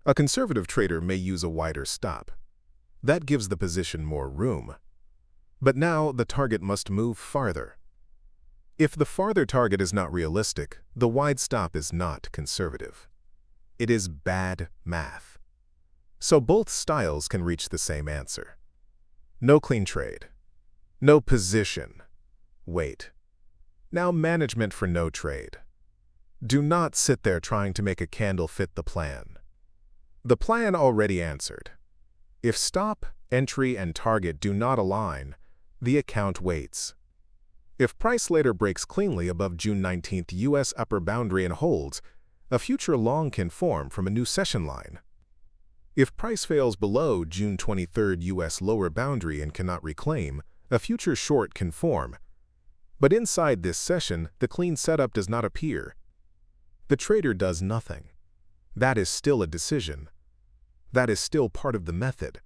A conservative trader may use a wider stop. That gives the position more room. But now the target must move farther. If the farther target is not realistic, the wide stop is not conservative. It is bad math. So both styles can reach the same answer. No clean trade. No position. Wait. Now management for no trade. Do not sit there trying to make a candle fit the plan. The plan already answered. If stop, entry, and target do not align, the account waits. If price later breaks cleanly above June 19th U.S. upper boundary and holds, a future long can form from a new session line. If price fails below June 23rd U.S. lower boundary and cannot reclaim, a future short can form. But inside this session, the clean setup does not appear. The trader does nothing. That is still a decision. That is still part of the method.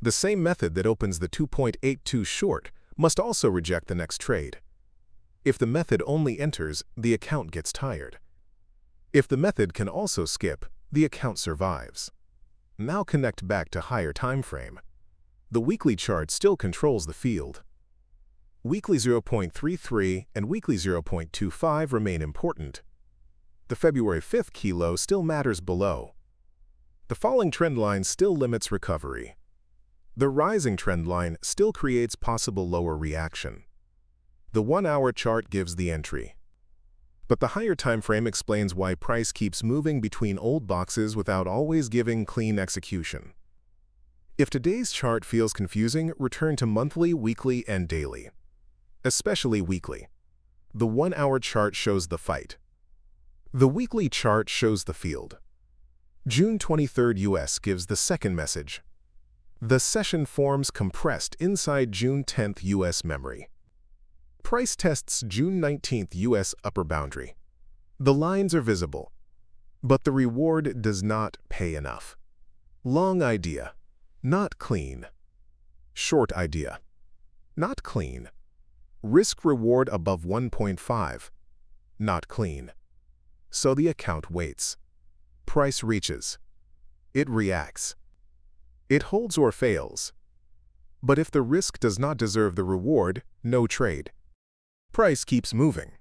The same method that opens the 2.82 short must also reject the next trade. If the method only enters, the account gets tired. If the method can also skip, the account survives. Now connect back to higher time frame. The weekly chart still controls the field. Weekly 0.33 and weekly 0.25 remain important. The February 5th key low still matters below. The falling trend line still limits recovery. The rising trend line still creates possible lower reaction. The 1-hour chart gives the entry. But the higher time frame explains why price keeps moving between old boxes without always giving clean execution. If today's chart feels confusing, return to monthly, weekly, and daily. Especially weekly. The 1-hour chart shows the fight. The weekly chart shows the field. June 23rd U.S. gives the second message. The session forms compressed inside June 10th U.S. memory. Price tests June 19th U.S. upper boundary. The lines are visible, but the reward does not pay enough. Long idea, not clean. Short idea, not clean. Risk-reward above 1.5, not clean. So the account waits. Price reaches. It reacts. It holds or fails. But if the risk does not deserve the reward, no trade. Price keeps moving.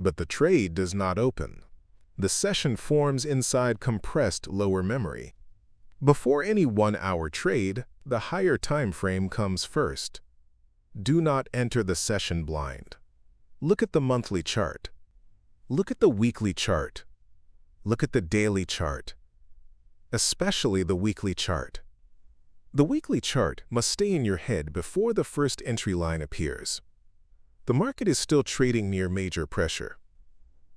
But the trade does not open. The session forms inside compressed lower memory. Before any 1-hour trade, the higher time frame comes first. Do not enter the session blind. Look at the monthly chart. Look at the weekly chart. Look at the daily chart. Especially the weekly chart. The weekly chart must stay in your head before the first entry line appears. The market is still trading near major pressure.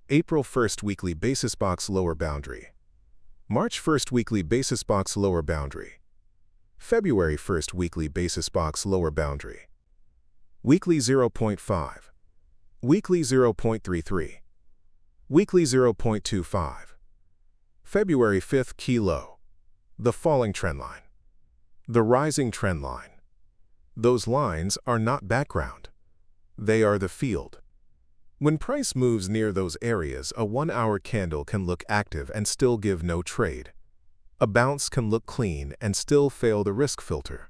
April 1st weekly basis box lower boundary. March 1st weekly basis box lower boundary. February 1st weekly basis box lower boundary. Weekly 0.5. Weekly 0.33. Weekly 0.25. February 5th key low. The falling trend line. The rising trend line. Those lines are not background. They are the field. When price moves near those areas, a 1-hour candle can look active and still give no trade. A bounce can look clean and still fail the risk filter.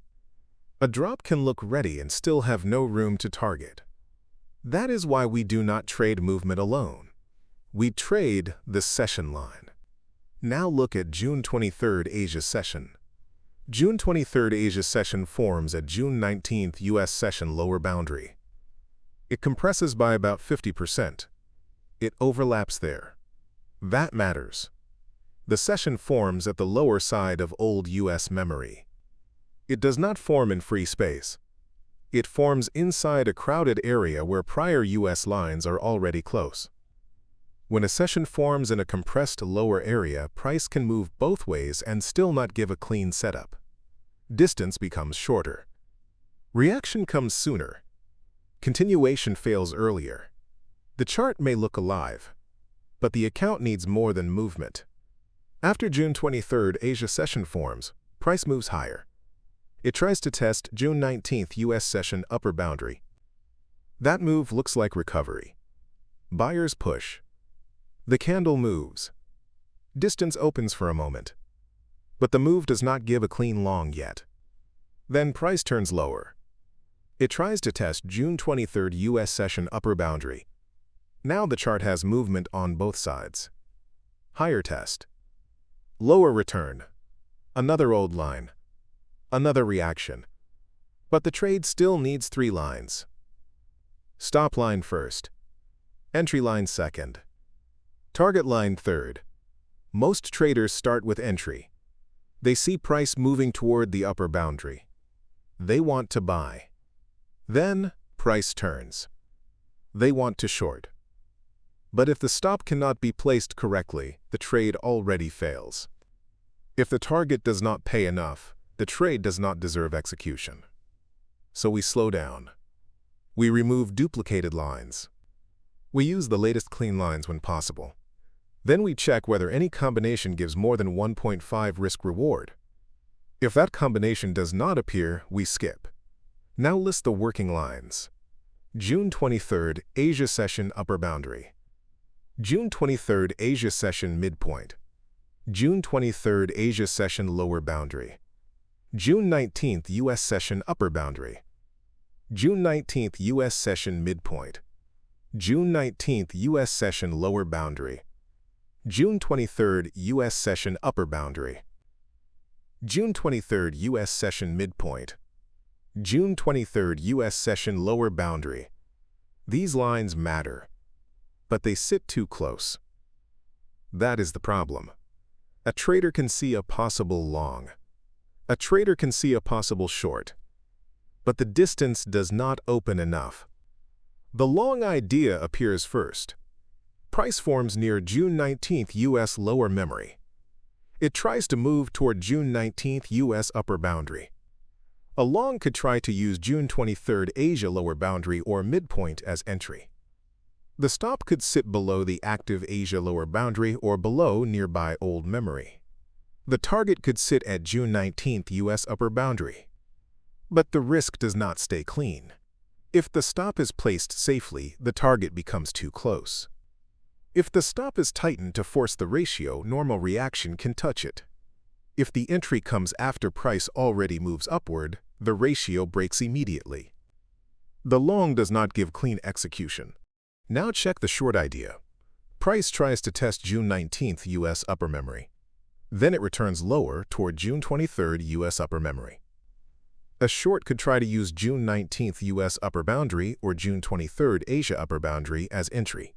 A drop can look ready and still have no room to target. That is why we do not trade movement alone. We trade the session line. Now look at June 23rd Asia session. June 23rd Asia session forms at June 19th U.S. session lower boundary. It compresses by about 50%. It overlaps there. That matters. The session forms at the lower side of old US memory. It does not form in free space. It forms inside a crowded area where prior US lines are already close. When a session forms in a compressed lower area, price can move both ways and still not give a clean setup. Distance becomes shorter. Reaction comes sooner. Continuation fails earlier. The chart may look alive, but the account needs more than movement. After June 23rd Asia session forms, price moves higher. It tries to test June 19th US session upper boundary. That move looks like recovery. Buyers push. The candle moves. Distance opens for a moment. But the move does not give a clean long yet. Then price turns lower. It tries to test June 23rd US session upper boundary. Now the chart has movement on both sides. Higher test. Lower return. Another old line. Another reaction. But the trade still needs 3 lines. Stop line first. Entry line second. Target line third. Most traders start with entry. They see price moving toward the upper boundary. They want to buy. Then, price turns. They want to short. But if the stop cannot be placed correctly, the trade already fails. If the target does not pay enough, the trade does not deserve execution. So we slow down. We remove duplicated lines. We use the latest clean lines when possible. Then we check whether any combination gives more than 1.5 risk-reward. If that combination does not appear, we skip. Now list the working lines. June 23rd Asia session upper boundary. June 23rd Asia session midpoint. June 23rd Asia session lower boundary. June 19th US session upper boundary. June 19th US session midpoint. June 19th US session lower boundary. June 23rd US session upper boundary. June 23rd US session midpoint. June 23rd US session lower boundary. These lines matter, but they sit too close. That is the problem. A trader can see a possible long. A trader can see a possible short. But the distance does not open enough. The long idea appears first. Price forms near June 19th US lower memory. It tries to move toward June 19th US upper boundary. A long could try to use June 23rd Asia lower boundary or midpoint as entry. The stop could sit below the active Asia lower boundary or below nearby old memory. The target could sit at June 19th US upper boundary. But the risk does not stay clean. If the stop is placed safely, the target becomes too close. If the stop is tightened to force the ratio, normal reaction can touch it. If the entry comes after price already moves upward, the ratio breaks immediately. The long does not give clean execution. Now check the short idea. Price tries to test June 19th US upper memory. Then it returns lower toward June 23rd US upper memory. A short could try to use June 19th US upper boundary or June 23rd Asia upper boundary as entry.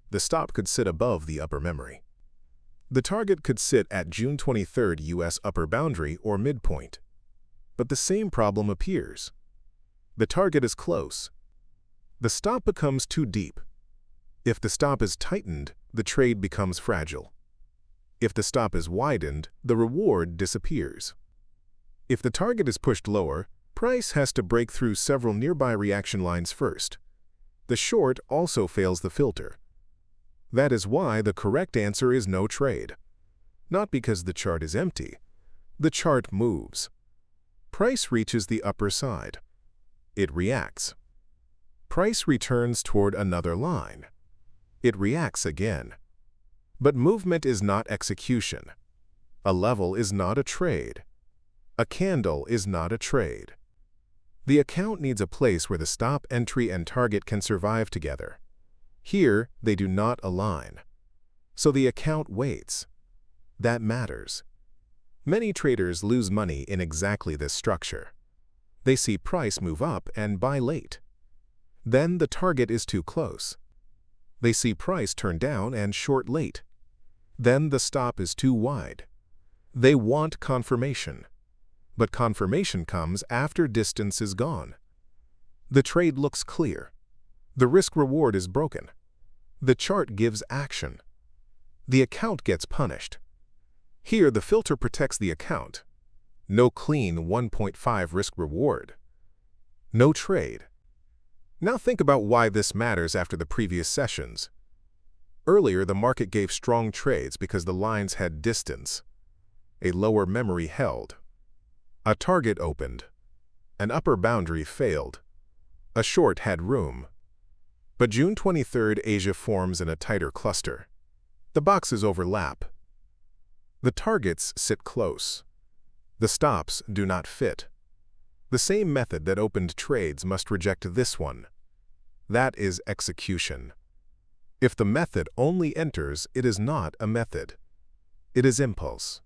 The stop could sit above the upper memory. The target could sit at June 23rd US upper boundary or midpoint. But the same problem appears. The target is close. The stop becomes too deep. If the stop is tightened, the trade becomes fragile. If the stop is widened, the reward disappears. If the target is pushed lower, price has to break through several nearby reaction lines first. The short also fails the filter. That is why the correct answer is no trade. Not because the chart is empty. The chart moves. Price reaches the upper side. It reacts. Price returns toward another line. It reacts again. But movement is not execution. A level is not a trade. A candle is not a trade. The account needs a place where the stop, entry, and target can survive together. Here, they do not align. So the account waits. That matters. Many traders lose money in exactly this structure. They see price move up and buy late. Then the target is too close. They see price turn down and short late. Then the stop is too wide. They want confirmation. But confirmation comes after distance is gone. The trade looks clear. The risk-reward is broken. The chart gives action. The account gets punished. Here, the filter protects the account. No clean 1.5 risk-reward. No trade. Now think about why this matters after the previous sessions. Earlier, the market gave strong trades because the lines had distance. A lower memory held. A target opened. An upper boundary failed. A short had room. But June 23rd, Asia forms in a tighter cluster. The boxes overlap. The targets sit close. The stops do not fit. The same method that opened trades must reject this one. That is execution. If the method only enters, it is not a method. It is impulse.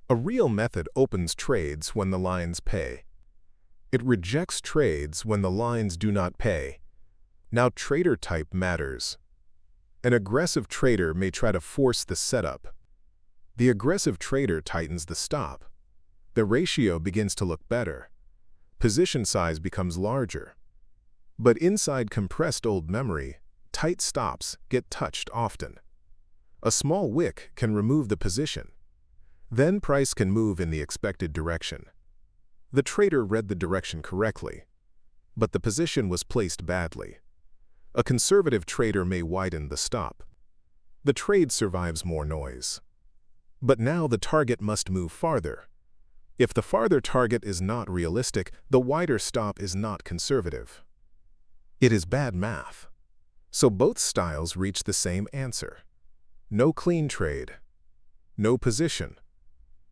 A real method opens trades when the lines pay. It rejects trades when the lines do not pay. Now trader type matters. An aggressive trader may try to force the setup. The aggressive trader tightens the stop. The ratio begins to look better. Position size becomes larger. But inside compressed old memory, tight stops get touched often. A small wick can remove the position. Then price can move in the expected direction. The trader read the direction correctly, but the position was placed badly. A conservative trader may widen the stop. The trade survives more noise. But now the target must move farther. If the farther target is not realistic, the wider stop is not conservative. It is bad math. So both styles reach the same answer. No clean trade. No position.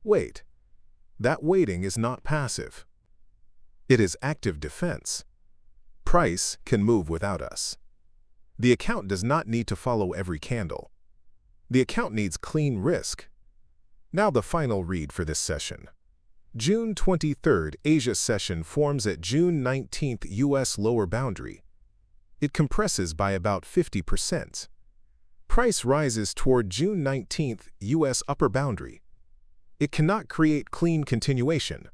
Wait. That waiting is not passive. It is active defense. Price can move without us. The account does not need to follow every candle. The account needs clean risk. Now the final read for this session. June 23rd Asia session forms at June 19th U.S. lower boundary. It compresses by about 50%. Price rises toward June 19th U.S. upper boundary. It cannot create clean continuation.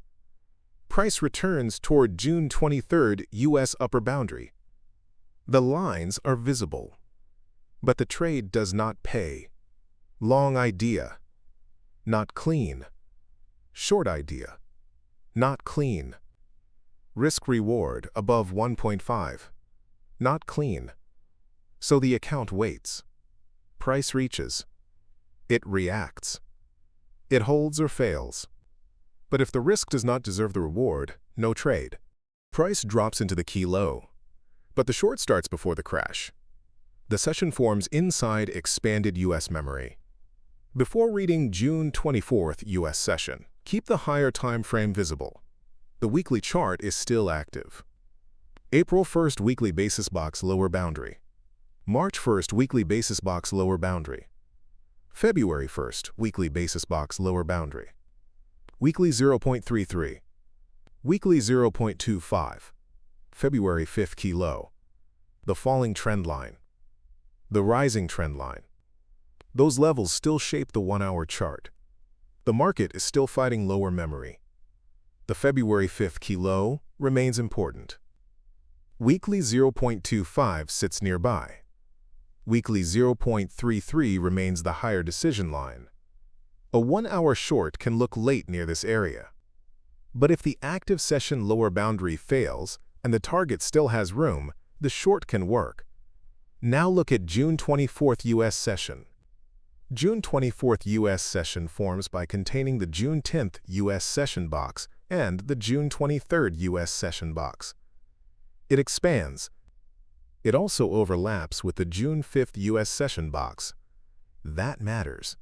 Price returns toward June 23rd U.S. upper boundary. The lines are visible, but the trade does not pay. Long idea, not clean. Short idea, not clean. Risk-reward above 1.5, not clean. So the account waits. Price reaches. It reacts. It holds or fails. But if the risk does not deserve the reward, no trade. Price drops into the key low, but the short starts before the crash. The session forms inside expanded U.S. memory. Before reading June 24th U.S. session, keep the higher time frame visible. The weekly chart is still active. April 1st weekly basis box lower boundary. March 1st weekly basis box lower boundary. February 1st weekly basis box lower boundary. Weekly 0.33. Weekly 0.25. February 5th key low. The falling trend line. The rising trend line. Those levels still shape the 1-hour chart. The market is still fighting lower memory. The February 5th key low remains important. Weekly 0.25 sits nearby. Weekly 0.33 remains the higher decision line. A 1-hour short can look late near this area. But if the active session lower boundary fails and the target still has room, the short can work. Now look at June 24th U.S. session. June 24th U.S. session forms by containing the June 10th U.S. session box and the June 23rd U.S. session box. It expands. It also overlaps with the June 5th U.S. session box. That matters.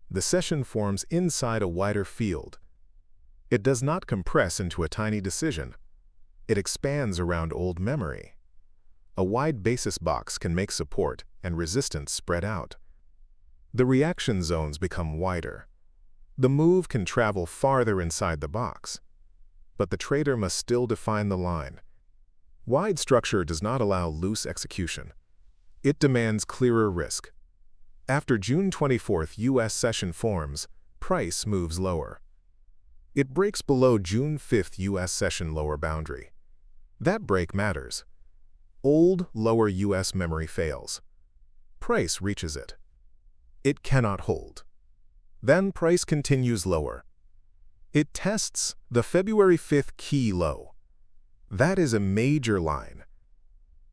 The session forms inside a wider field. It does not compress into a tiny decision. It expands around old memory. A wide basis box can make support and resistance spread out. The reaction zones become wider. The move can travel farther inside the box. But the trader must still define the line. Wide structure does not allow loose execution. It demands clearer risk. After June 24th U.S. session forms, price moves lower. It breaks below June 5th U.S. session lower boundary. That break matters. Old, lower U.S. memory fails. Price reaches it. It cannot hold. Then price continues lower. It tests the February 5th key low. That is a major line.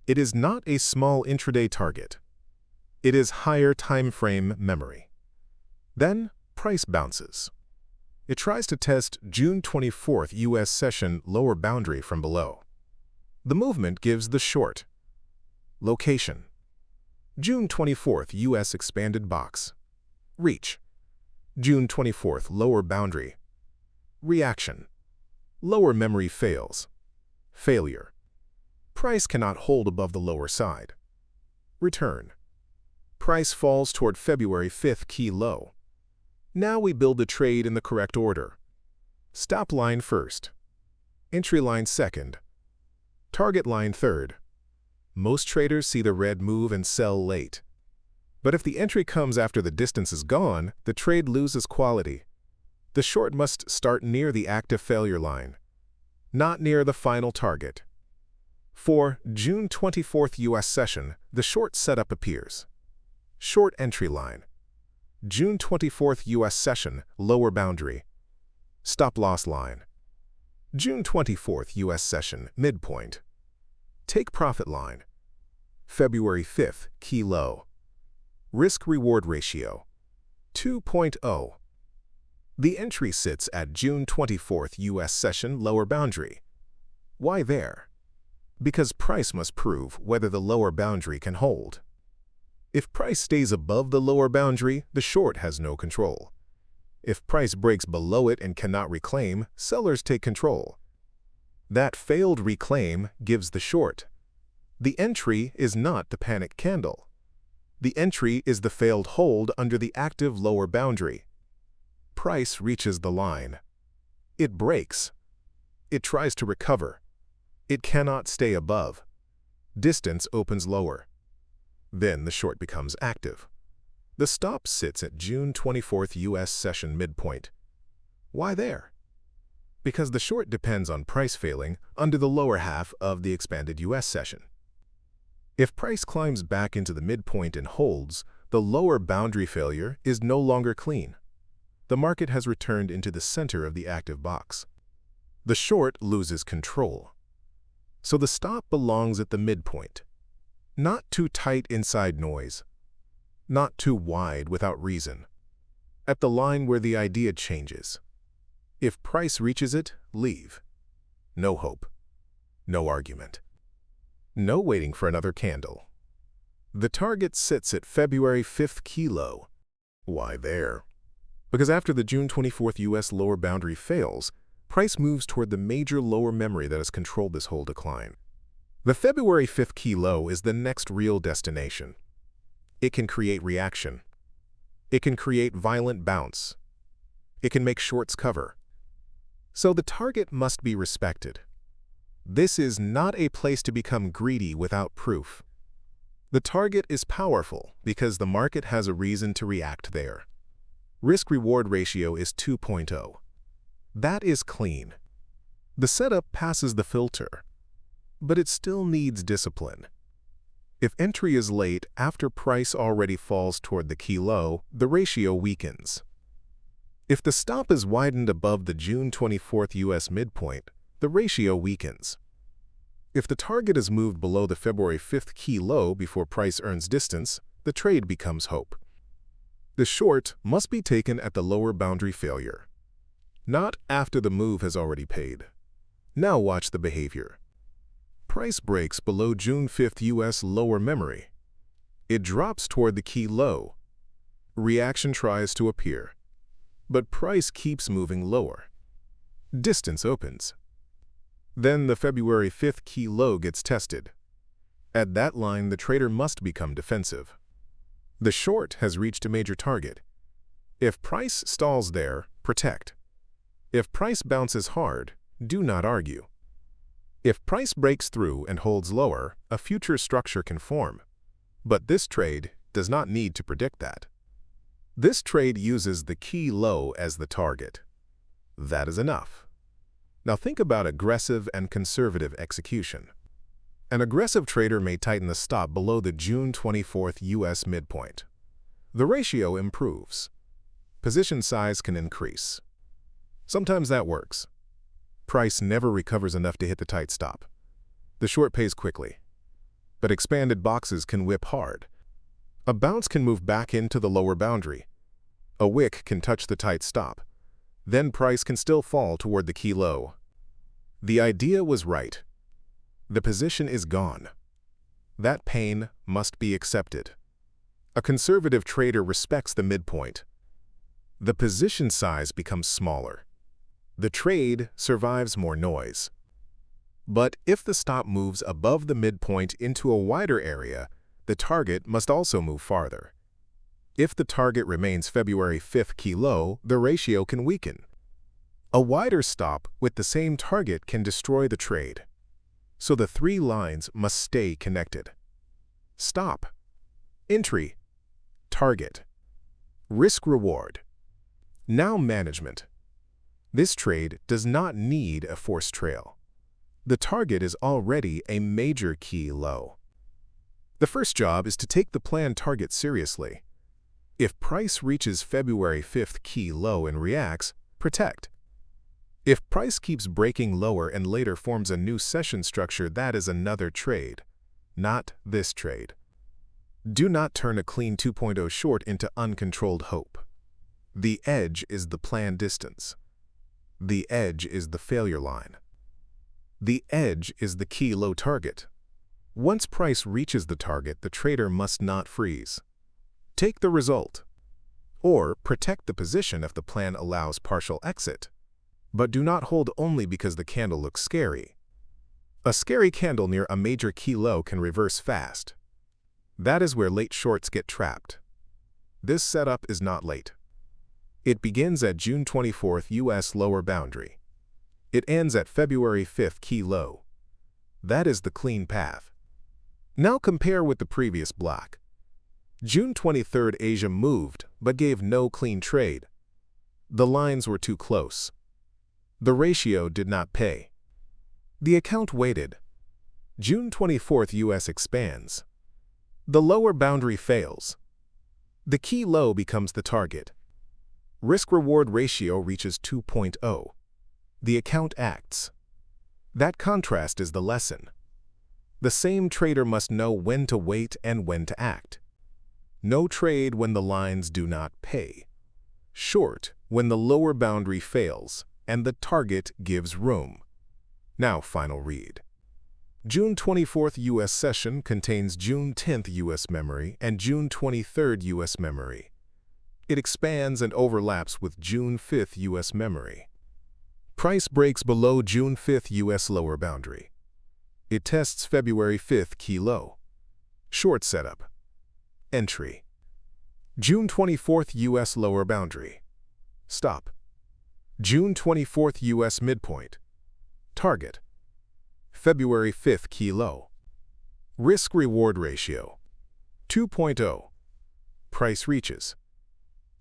It is not a small intraday target. It is higher time frame memory. Then price bounces. It tries to test June 24th U.S. session lower boundary from below. The movement gives the short. Location: June 24th U.S. expanded box. Reach: June 24th lower boundary. Reaction: lower memory fails. Failure: price cannot hold above the lower side. Return: price falls toward February 5th key low. Now we build the trade in the correct order. Stop line first. Entry line second. Target line third. Most traders see the red move and sell late. But if the entry comes after the distance is gone, the trade loses quality. The short must start near the active failure line, not near the final target. For June 24th U.S. session, the short setup appears. Short entry line: June 24th U.S. session lower boundary. Stop loss line: June 24th U.S. session midpoint. Take profit line: February 5th key low. Risk-reward ratio: 2.0. The entry sits at June 24th U.S. session lower boundary. Why there? Because price must prove whether the lower boundary can hold. If price stays above the lower boundary, the short has no control. If price breaks below it and cannot reclaim, sellers take control. That failed reclaim gives the short. The entry is not the panic candle. The entry is the failed hold under the active lower boundary. Price reaches the line. It breaks. It tries to recover. It cannot stay above. Distance opens lower. Then the short becomes active. The stop sits at June 24th U.S. session midpoint. Why there? Because the short depends on price failing under the lower half of the expanded U.S. session. If price climbs back into the midpoint and holds, the lower boundary failure is no longer clean. The market has returned into the center of the active box. The short loses control. So the stop belongs at the midpoint. Not too tight inside noise. Not too wide without reason. At the line where the idea changes. If price reaches it, leave. No hope. No argument. No waiting for another candle. The target sits at February 5th key low. Why there? Because after the June 24th U.S. lower boundary fails, price moves toward the major lower memory that has controlled this whole decline. The February 5th key low is the next real destination. It can create reaction. It can create violent bounce. It can make shorts cover. So the target must be respected. This is not a place to become greedy without proof. The target is powerful because the market has a reason to react there. Risk-reward ratio is 2.0. That is clean. The setup passes the filter, but it still needs discipline. If entry is late after price already falls toward the key low, the ratio weakens. If the stop is widened above the June 24th U.S. midpoint, the ratio weakens. If the target is moved below the February 5th key low before price earns distance, the trade becomes hope. The short must be taken at the lower boundary failure, not after the move has already paid. Now watch the behavior. Price breaks below June 5th U.S. lower memory. It drops toward the key low. Reaction tries to appear, but price keeps moving lower. Distance opens. Then the February 5th key low gets tested. At that line, the trader must become defensive. The short has reached a major target. If price stalls there, protect. If price bounces hard, do not argue. If price breaks through and holds lower, a future structure can form. But this trade does not need to predict that. This trade uses the key low as the target. That is enough. Now think about aggressive and conservative execution. An aggressive trader may tighten the stop below the June 24th U.S. midpoint. The ratio improves. Position size can increase. Sometimes that works. Price never recovers enough to hit the tight stop. The short pays quickly. But expanded boxes can whip hard. A bounce can move back into the lower boundary. A wick can touch the tight stop. Then price can still fall toward the key low. The idea was right. The position is gone. That pain must be accepted. A conservative trader respects the midpoint. The position size becomes smaller. The trade survives more noise. But if the stop moves above the midpoint into a wider area, the target must also move farther. If the target remains February 5th key low, the ratio can weaken. A wider stop with the same target can destroy the trade. So the three lines must stay connected. Stop, entry, target, risk-reward. Now management. This trade does not need a forced trail. The target is already a major key low. The first job is to take the planned target seriously. If price reaches February 5th key low and reacts, protect. If price keeps breaking lower and later forms a new session structure, that is another trade, not this trade. Do not turn a clean 2.0 short into uncontrolled hope. The edge is the planned distance. The edge is the failure line. The edge is the key low target. Once price reaches the target, the trader must not freeze. Take the result. Or protect the position if the plan allows partial exit. But do not hold only because the candle looks scary. A scary candle near a major key low can reverse fast. That is where late shorts get trapped. This setup is not late. It begins at June 24th U.S. lower boundary. It ends at February 5th key low. That is the clean path. Now compare with the previous block. June 23rd Asia moved but gave no clean trade. The lines were too close. The ratio did not pay. The account waited. June 24th U.S. expands. The lower boundary fails. The key low becomes the target. Risk-reward ratio reaches 2.0. The account acts. That contrast is the lesson. The same trader must know when to wait and when to act. No trade when the lines do not pay. Short when the lower boundary fails and the target gives room. Now final read. June 24th U.S. session contains June 10th U.S. memory and June 23rd U.S. memory. It expands and overlaps with June 5th U.S. memory. Price breaks below June 5th U.S. lower boundary. It tests February 5th key low. Short setup. Entry. June 24th U.S. lower boundary. Stop. June 24th U.S. midpoint. Target. February 5th key low. Risk-reward ratio. 2.0. Price reaches.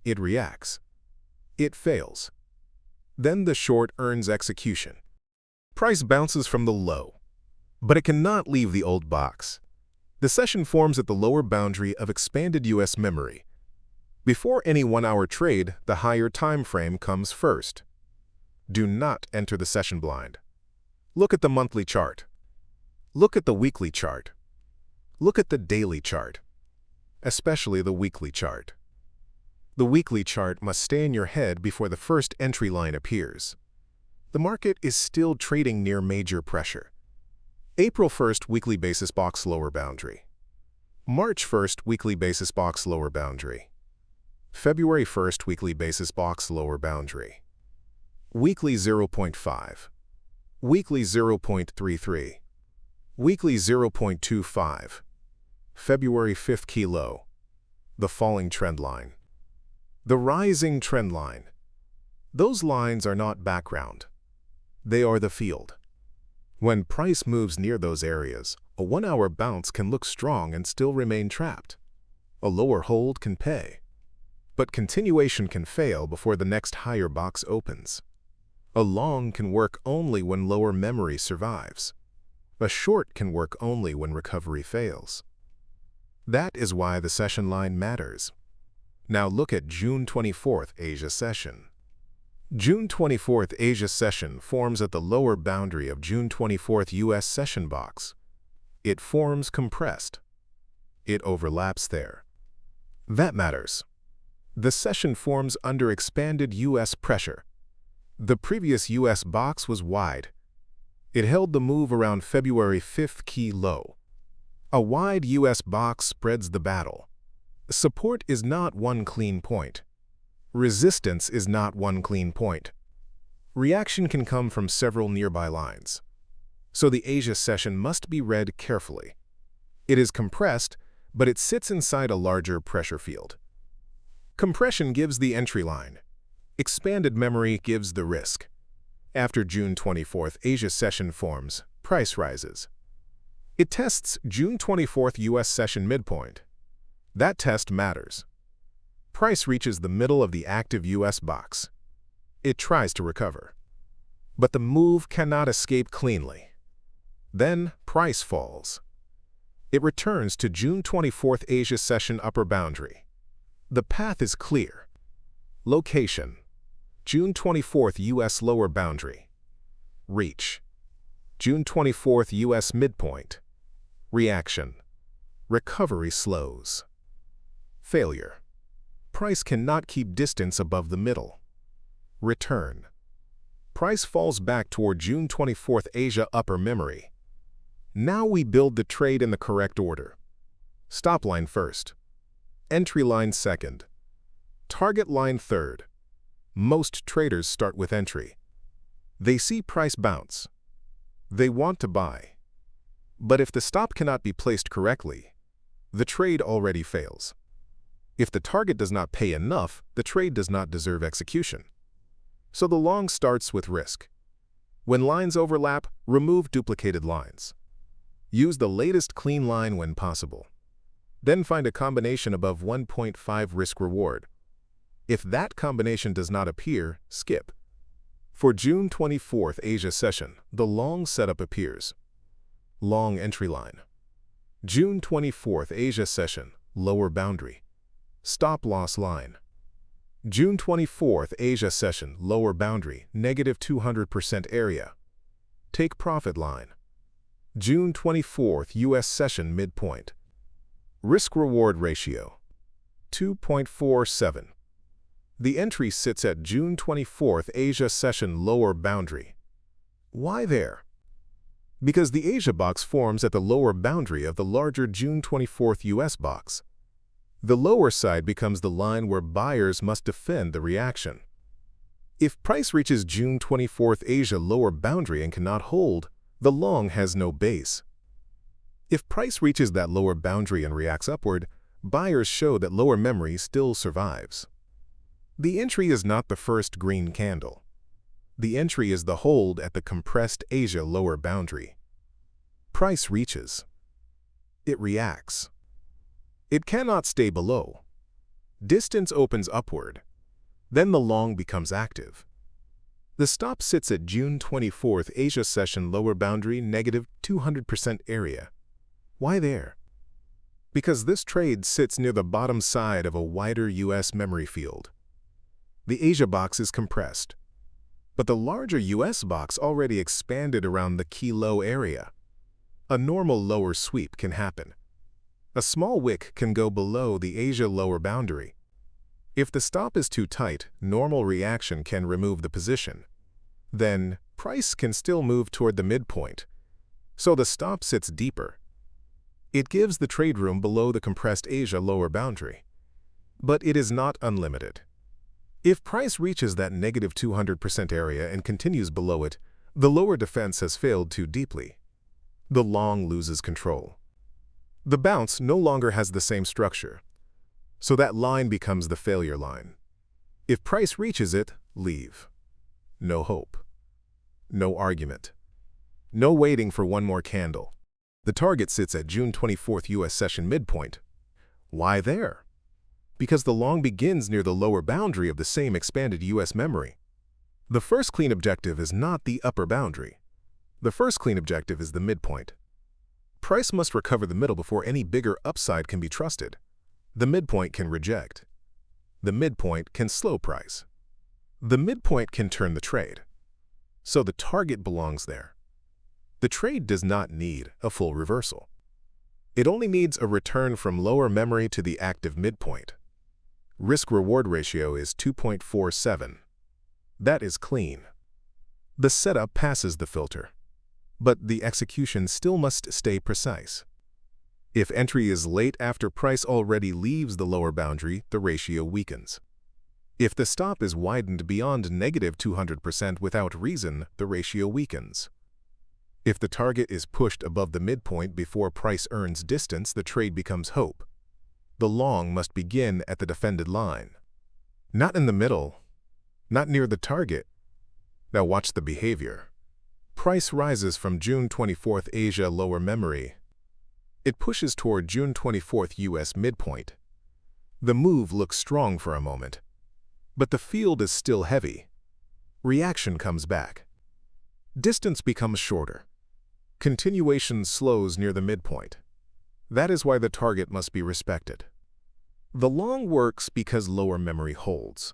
It reacts. It fails. Then the short earns execution. Price bounces from the low, but it cannot leave the old box. The session forms at the lower boundary of expanded U.S. memory. Before any 1-hour trade, the higher time frame comes first. Do not enter the session blind. Look at the monthly chart. Look at the weekly chart. Look at the daily chart, especially the weekly chart. The weekly chart must stay in your head before the first entry line appears. The market is still trading near major pressure. April 1st weekly basis box lower boundary. March 1st weekly basis box lower boundary. February 1st weekly basis box lower boundary. Weekly 0.5. Weekly 0.33. Weekly 0.25. February 5th key low. The falling trend line. The rising trend line. Those lines are not background. They are the field. When price moves near those areas, a 1-hour bounce can look strong and still remain trapped. A lower hold can pay. But continuation can fail before the next higher box opens. A long can work only when lower memory survives. A short can work only when recovery fails. That is why the session line matters. Now look at June 24th Asia session. June 24th Asia session forms at the lower boundary of June 24th US session box. It forms compressed. It overlaps there. That matters. The session forms under expanded US pressure. The previous US box was wide. It held the move around February 5th key low. A wide US box spreads the battle. Support is not one clean point. Resistance is not one clean point. Reaction can come from several nearby lines. So the Asia session must be read carefully. It is compressed, but it sits inside a larger pressure field. Compression gives the entry line. Expanded memory gives the risk. After June 24th Asia session forms, price rises. It tests June 24th US session midpoint. That test matters. Price reaches the middle of the active US box. It tries to recover. But the move cannot escape cleanly. Then price falls. It returns to June 24th Asia session upper boundary. The path is clear. Location: June 24th US lower boundary. Reach: June 24th US midpoint. Reaction: recovery slows. Failure: price cannot keep distance above the middle. Return: price falls back toward June 24th Asia upper memory. Now we build the trade in the correct order. Stop line first. Entry line second. Target line third. Most traders start with entry. They see price bounce. They want to buy. But if the stop cannot be placed correctly, the trade already fails. If the target does not pay enough, the trade does not deserve execution. So the long starts with risk. When lines overlap, remove duplicated lines. Use the latest clean line when possible. Then find a combination above 1.5 risk-reward. If that combination does not appear, skip. For June 24th Asia session, the long setup appears. Long entry line. June 24th Asia session, lower boundary. Stop loss line. June 24th Asia session, lower boundary, negative 200% area. Take profit line. June 24th US session midpoint. Risk-reward ratio: 2.47. The entry sits at June 24th Asia session lower boundary. Why there? Because the Asia box forms at the lower boundary of the larger June 24th US box. The lower side becomes the line where buyers must defend the reaction. If price reaches June 24th Asia lower boundary and cannot hold, the long has no base. If price reaches that lower boundary and reacts upward, buyers show that lower memory still survives. The entry is not the first green candle. The entry is the hold at the compressed Asia lower boundary. Price reaches. It reacts. It cannot stay below. Distance opens upward. Then the long becomes active. The stop sits at June 24th Asia session lower boundary, negative 200% area. Why there? Because this trade sits near the bottom side of a wider US memory field. The Asia box is compressed, but the larger US box already expanded around the key low area. A normal lower sweep can happen. A small wick can go below the Asia lower boundary. If the stop is too tight, normal reaction can remove the position. Then, price can still move toward the midpoint. So the stop sits deeper. It gives the trade room below the compressed Asia lower boundary. But it is not unlimited. If price reaches that negative 200% area and continues below it, the lower defense has failed too deeply. The long loses control. The bounce no longer has the same structure. So that line becomes the failure line. If price reaches it, leave. No hope. No argument. No waiting for one more candle. The target sits at June 24th US session midpoint. Why there? Because the long begins near the lower boundary of the same expanded US memory. The first clean objective is not the upper boundary. The first clean objective is the midpoint. Price must recover the middle before any bigger upside can be trusted. The midpoint can reject. The midpoint can slow price. The midpoint can turn the trade. So the target belongs there. The trade does not need a full reversal. It only needs a return from lower memory to the active midpoint. Risk-reward ratio is 2.47. That is clean. The setup passes the filter, but the execution still must stay precise. If entry is late after price already leaves the lower boundary, the ratio weakens. If the stop is widened beyond negative 200% without reason, the ratio weakens. If the target is pushed above the midpoint before price earns distance, the trade becomes hope. The long must begin at the defended line. Not in the middle, not near the target. Now watch the behavior. Price rises from June 24th Asia lower memory. It pushes toward June 24th US midpoint. The move looks strong for a moment, but the field is still heavy. Reaction comes back. Distance becomes shorter. Continuation slows near the midpoint. That is why the target must be respected. The long works because lower memory holds.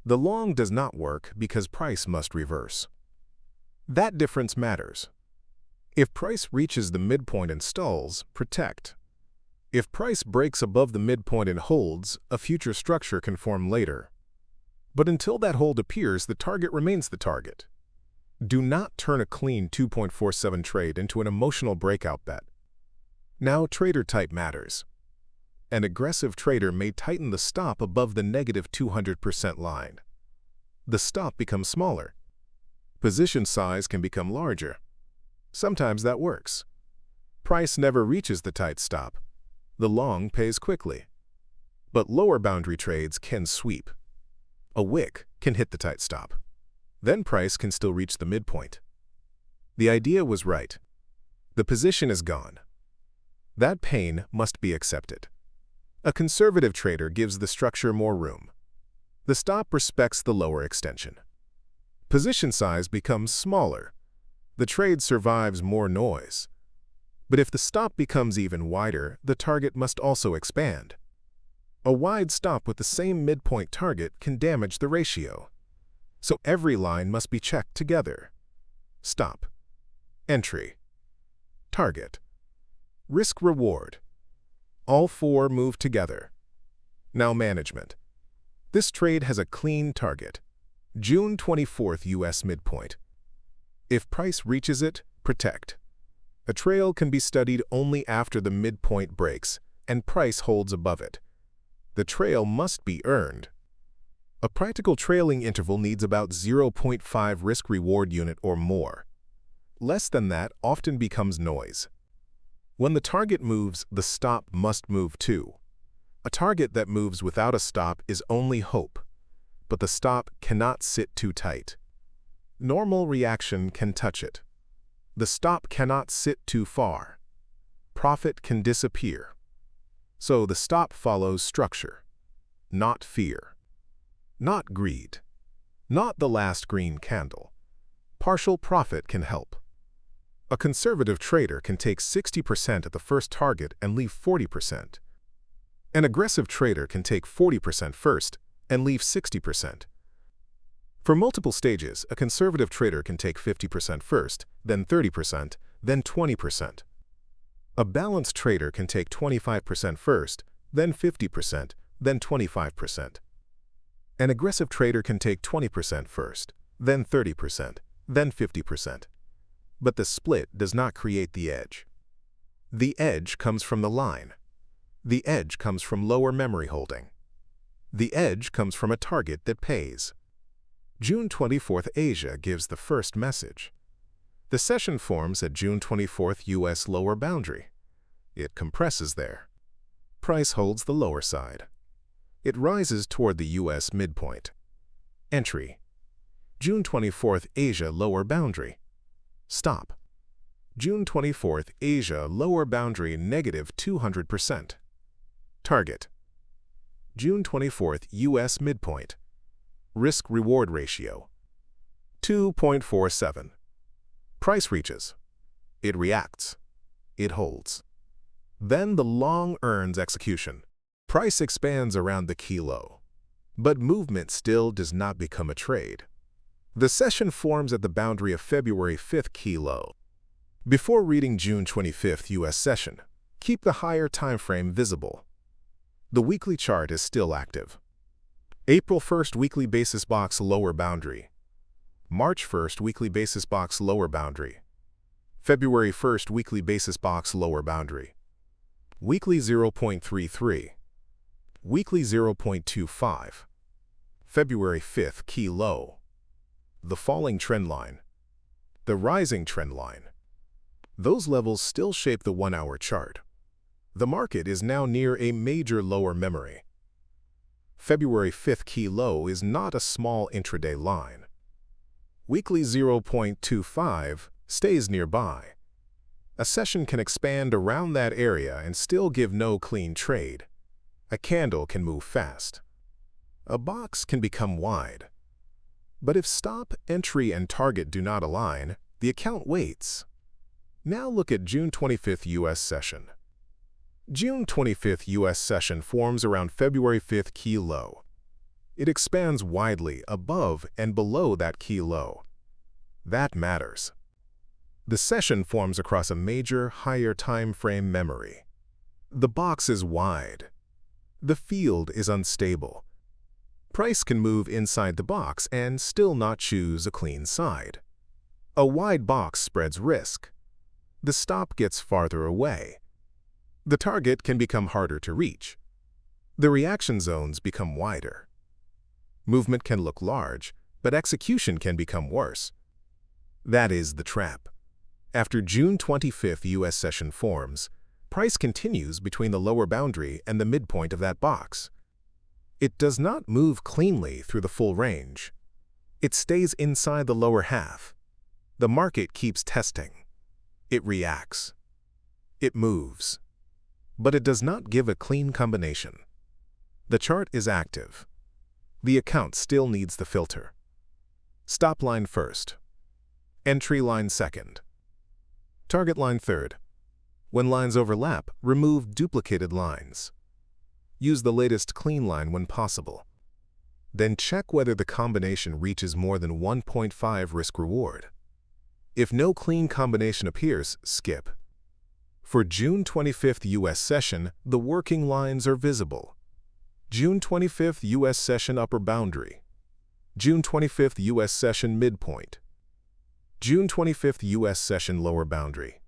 The long does not work because price must reverse. That difference matters. If price reaches the midpoint and stalls, protect. If price breaks above the midpoint and holds, a future structure can form later. But until that hold appears, the target remains the target. Do not turn a clean 2.47 trade into an emotional breakout bet. Now trader type matters. An aggressive trader may tighten the stop above the negative 200% line. The stop becomes smaller. Position size can become larger. Sometimes that works. Price never reaches the tight stop. The long pays quickly. But lower boundary trades can sweep. A wick can hit the tight stop. Then price can still reach the midpoint. The idea was right. The position is gone. That pain must be accepted. A conservative trader gives the structure more room. The stop respects the lower extension. Position size becomes smaller. The trade survives more noise. But if the stop becomes even wider, the target must also expand. A wide stop with the same midpoint target can damage the ratio. So every line must be checked together. Stop. Entry. Target. Risk-reward. All four move together. Now management. This trade has a clean target. June 24th US midpoint. If price reaches it, protect. A trail can be studied only after the midpoint breaks and price holds above it. The trail must be earned. A practical trailing interval needs about 0.5 risk-reward unit or more. Less than that often becomes noise. When the target moves, the stop must move too. A target that moves without a stop is only hope, but the stop cannot sit too tight. Normal reaction can touch it. The stop cannot sit too far. Profit can disappear. So the stop follows structure, not fear. Not greed. Not the last green candle. Partial profit can help. A conservative trader can take 60% at the first target and leave 40%. An aggressive trader can take 40% first and leave 60%. For multiple stages, a conservative trader can take 50% first, then 30%, then 20%. A balanced trader can take 25% first, then 50%, then 25%. An aggressive trader can take 20% first, then 30%, then 50%. But the split does not create the edge. The edge comes from the line. The edge comes from lower memory holding. The edge comes from a target that pays. June 24th Asia gives the first message. The session forms at June 24th US lower boundary. It compresses there. Price holds the lower side. It rises toward the US midpoint. Entry. June 24th Asia lower boundary. Stop. June 24th Asia lower boundary negative 200%. Target. June 24th U.S. midpoint. Risk-reward ratio. 2.47. Price reaches. It reacts. It holds. Then the long earns execution. Price expands around the key low. But movement still does not become a trade. The session forms at the boundary of February 5th key low. Before reading June 25th U.S. session, keep the higher time frame visible. The weekly chart is still active. April 1st weekly basis box lower boundary. March 1st weekly basis box lower boundary. February 1st weekly basis box lower boundary. Weekly 0.33. Weekly 0.25. February 5th key low. The falling trend line. The rising trend line. Those levels still shape the 1-hour chart. The market is now near a major lower memory. February 5th key low is not a small intraday line. Weekly 0.25 stays nearby. A session can expand around that area and still give no clean trade. A candle can move fast. A box can become wide. But if stop, entry, and target do not align, the account waits. Now look at June 25th U.S. session. June 25th U.S. session forms around February 5th key low. It expands widely above and below that key low. That matters. The session forms across a major higher time frame memory. The box is wide. The field is unstable. Price can move inside the box and still not choose a clean side. A wide box spreads risk. The stop gets farther away. The target can become harder to reach. The reaction zones become wider. Movement can look large, but execution can become worse. That is the trap. After June 25th U.S. session forms, price continues between the lower boundary and the midpoint of that box. It does not move cleanly through the full range. It stays inside the lower half. The market keeps testing. It reacts. It moves. But it does not give a clean combination. The chart is active. The account still needs the filter. Stop line first. Entry line second. Target line third. When lines overlap, remove duplicated lines. Use the latest clean line when possible. Then check whether the combination reaches more than 1.5 risk-reward. If no clean combination appears, skip. For June 25th U.S. session, the working lines are visible. June 25th U.S. session upper boundary. June 25th U.S. session midpoint. June 25th U.S. session lower boundary.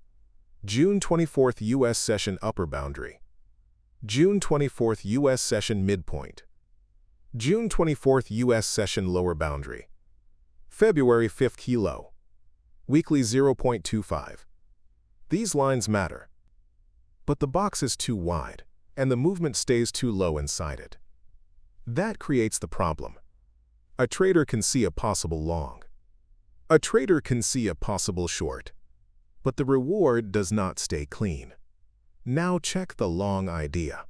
June 24th U.S. session upper boundary. June 24th U.S. session midpoint. June 24th U.S. session lower boundary. February 5th key low. Weekly 0.25. These lines matter. But the box is too wide, and the movement stays too low inside it. That creates the problem. A trader can see a possible long. A trader can see a possible short. But the reward does not stay clean. Now check the long idea.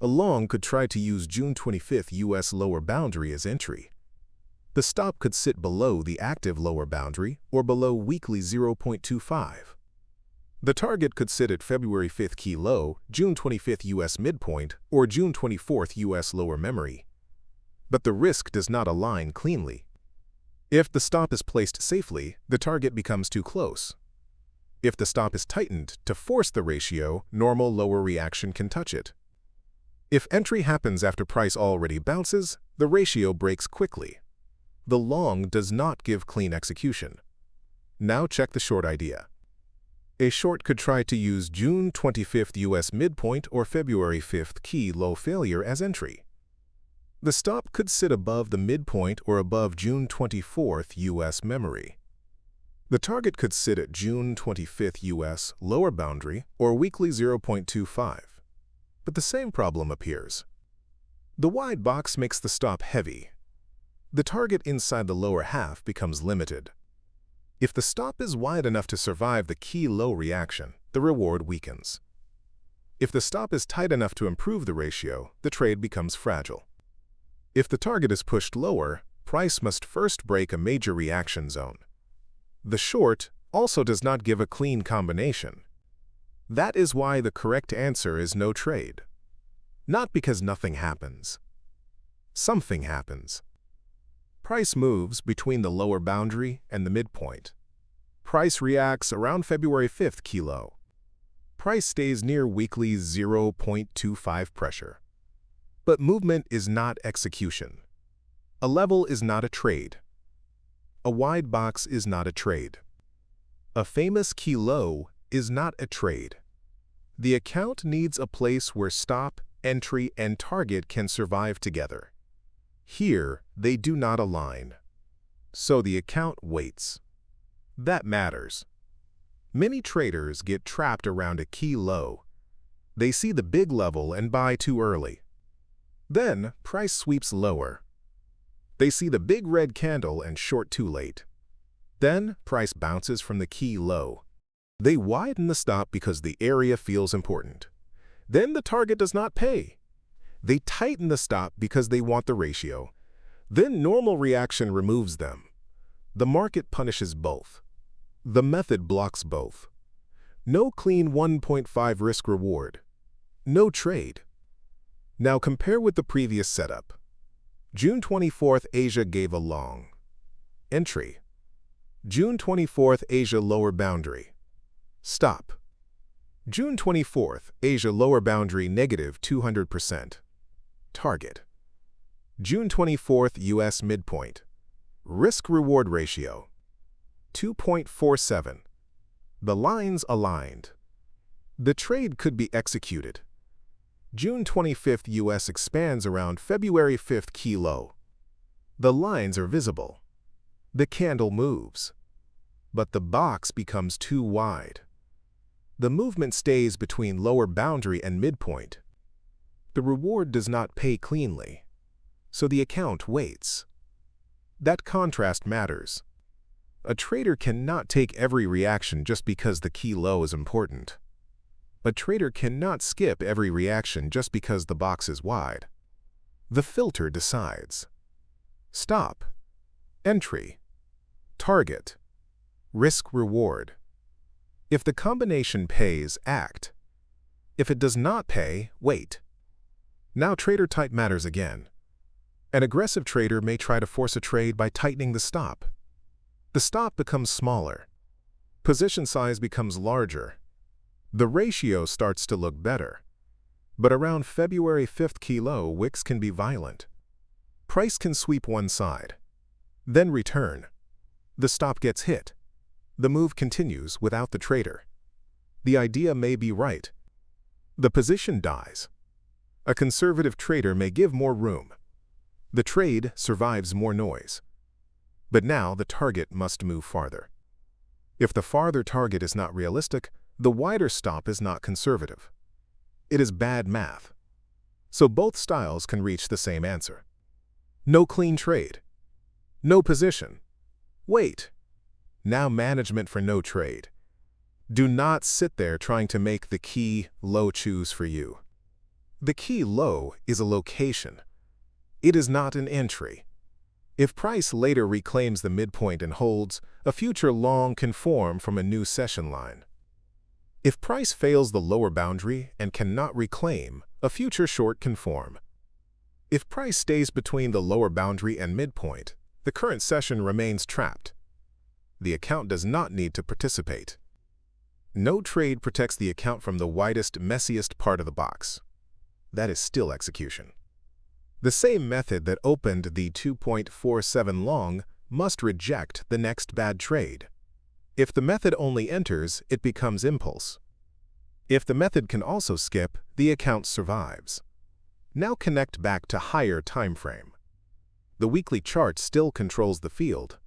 A long could try to use June 25th U.S. lower boundary as entry. The stop could sit below the active lower boundary or below weekly 0.25. The target could sit at February 5th key low, June 25th U.S. midpoint, or June 24th U.S. lower memory. But the risk does not align cleanly. If the stop is placed safely, the target becomes too close. If the stop is tightened to force the ratio, normal lower reaction can touch it. If entry happens after price already bounces, the ratio breaks quickly. The long does not give clean execution. Now check the short idea. A short could try to use June 25th U.S. midpoint or February 5th key low failure as entry. The stop could sit above the midpoint or above June 24th U.S. memory. The target could sit at June 25th U.S. lower boundary or weekly 0.25. But the same problem appears. The wide box makes the stop heavy. The target inside the lower half becomes limited. If the stop is wide enough to survive the key low reaction, the reward weakens. If the stop is tight enough to improve the ratio, the trade becomes fragile. If the target is pushed lower, price must first break a major reaction zone. The short also does not give a clean combination. That is why the correct answer is no trade. Not because nothing happens. Something happens. Price moves between the lower boundary and the midpoint. Price reacts around February 5th key low. Price stays near weekly 0.25 pressure. But movement is not execution. A level is not a trade. A wide box is not a trade. A famous key low is not a trade. The account needs a place where stop, entry, and target can survive together. Here, they do not align. So the account waits. That matters. Many traders get trapped around a key low. They see the big level and buy too early. Then, price sweeps lower. They see the big red candle and short too late. Then, price bounces from the key low. They widen the stop because the area feels important. Then the target does not pay. They tighten the stop because they want the ratio. Then normal reaction removes them. The market punishes both. The method blocks both. No clean 1.5 risk-reward. No trade. Now compare with the previous setup. June 24th, Asia gave a long. Entry. June 24th, Asia lower boundary. Stop. June 24th, Asia lower boundary negative 200%. Target. June 24th, US midpoint. Risk-reward ratio. 2.47. The lines aligned. The trade could be executed. June 25th, US expands around February 5th key low. The lines are visible. The candle moves. But the box becomes too wide. The movement stays between lower boundary and midpoint. The reward does not pay cleanly. So the account waits. That contrast matters. A trader cannot take every reaction just because the key low is important. A trader cannot skip every reaction just because the box is wide. The filter decides. Stop. Entry. Target. Risk-reward. If the combination pays, act. If it does not pay, wait. Now trader type matters again. An aggressive trader may try to force a trade by tightening the stop. The stop becomes smaller. Position size becomes larger. The ratio starts to look better. But around February 5th key low, wicks can be violent. Price can sweep one side. Then return. The stop gets hit. The move continues without the trader. The idea may be right. The position dies. A conservative trader may give more room. The trade survives more noise. But now the target must move farther. If the farther target is not realistic, the wider stop is not conservative. It is bad math. So both styles can reach the same answer. No clean trade. No position. Wait. Now management for no trade. Do not sit there trying to make the key low choose for you. The key low is a location. It is not an entry. If price later reclaims the midpoint and holds, a future long can form from a new session line. If price fails the lower boundary and cannot reclaim, a future short can form. If price stays between the lower boundary and midpoint, the current session remains trapped. The account does not need to participate. No trade protects the account from the widest, messiest part of the box. That is still execution. The same method that opened the 2.47 long must reject the next bad trade. If the method only enters, it becomes impulse. If the method can also skip, the account survives. Now connect back to higher time frame. The weekly chart still controls the field.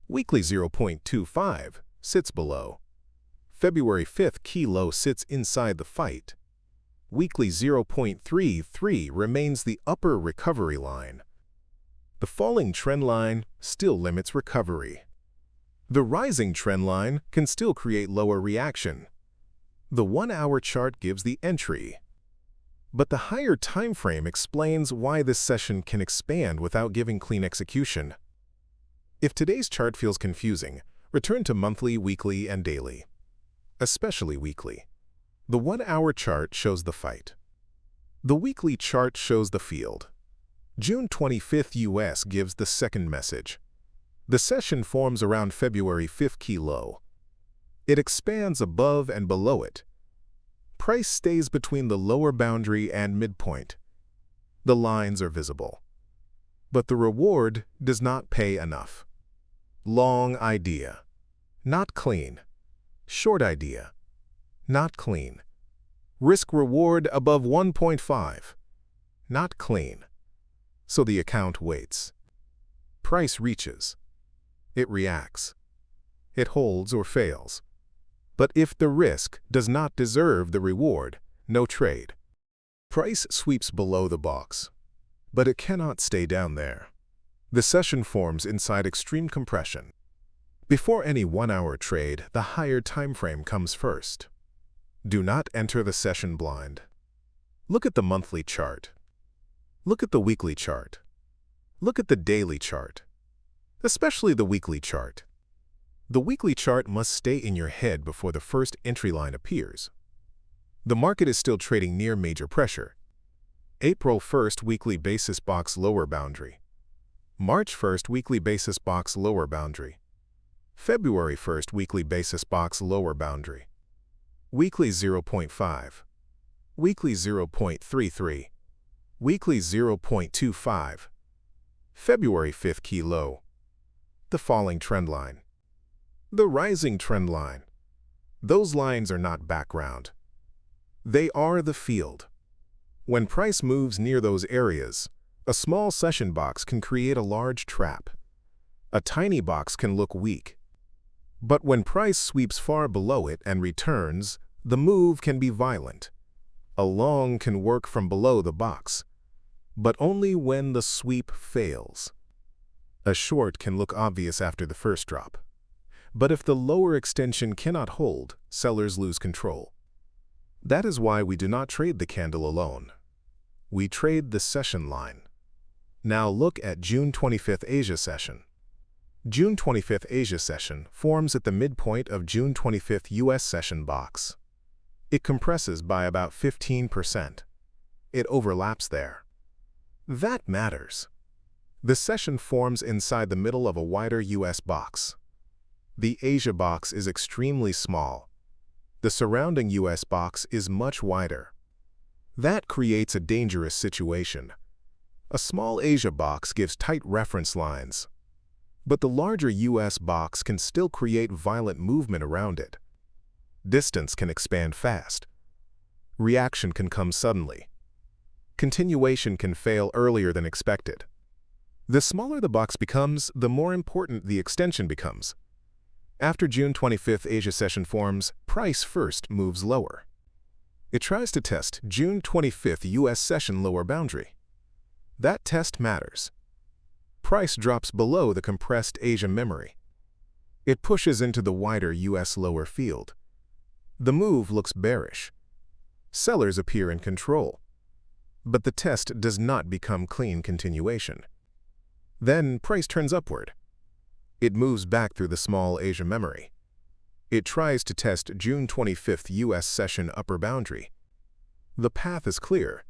Weekly 0.25 sits below. February 5th key low sits inside the fight. Weekly 0.33 remains the upper recovery line. The falling trend line still limits recovery. The rising trend line can still create lower reaction. The 1-hour chart gives the entry, but the higher time frame explains why this session can expand without giving clean execution. If today's chart feels confusing, return to monthly, weekly, and daily, especially weekly. The 1-hour chart shows the fight. The weekly chart shows the field. June 25th US gives the second message. The session forms around February 5th key low. It expands above and below it. Price stays between the lower boundary and midpoint. The lines are visible. But the reward does not pay enough. Long idea, not clean. Short idea, not clean. Risk-reward above 1.5, not clean. So the account waits. Price reaches. It reacts. It holds or fails. But if the risk does not deserve the reward, no trade. Price sweeps below the box, but it cannot stay down there. The session forms inside extreme compression. Before any 1-hour trade, the higher time frame comes first. Do not enter the session blind. Look at the monthly chart. Look at the weekly chart. Look at the daily chart, especially the weekly chart. The weekly chart must stay in your head before the first entry line appears. The market is still trading near major pressure. April 1st weekly basis box lower boundary. March 1st weekly basis box lower boundary. February 1st weekly basis box lower boundary. Weekly 0.5. Weekly 0.33. Weekly 0.25. February 5th key low. The falling trend line. The rising trend line. Those lines are not background. They are the field. When price moves near those areas, a small session box can create a large trap. A tiny box can look weak. But when price sweeps far below it and returns, the move can be violent. A long can work from below the box, but only when the sweep fails. A short can look obvious after the first drop. But if the lower extension cannot hold, sellers lose control. That is why we do not trade the candle alone. We trade the session line. Now look at June 25th Asia session. June 25th Asia session forms at the midpoint of June 25th US session box. It compresses by about 15%. It overlaps there. That matters. The session forms inside the middle of a wider US box. The Asia box is extremely small. The surrounding US box is much wider. That creates a dangerous situation. A small Asia box gives tight reference lines, but the larger US box can still create violent movement around it. Distance can expand fast. Reaction can come suddenly. Continuation can fail earlier than expected. The smaller the box becomes, the more important the extension becomes. After June 25th Asia session forms, price first moves lower. It tries to test June 25th US session lower boundary. That test matters. Price drops below the compressed Asia memory. It pushes into the wider US lower field. The move looks bearish. Sellers appear in control. But the test does not become clean continuation. Then price turns upward. It moves back through the small Asia memory. It tries to test June 25th US session upper boundary. The path is clear.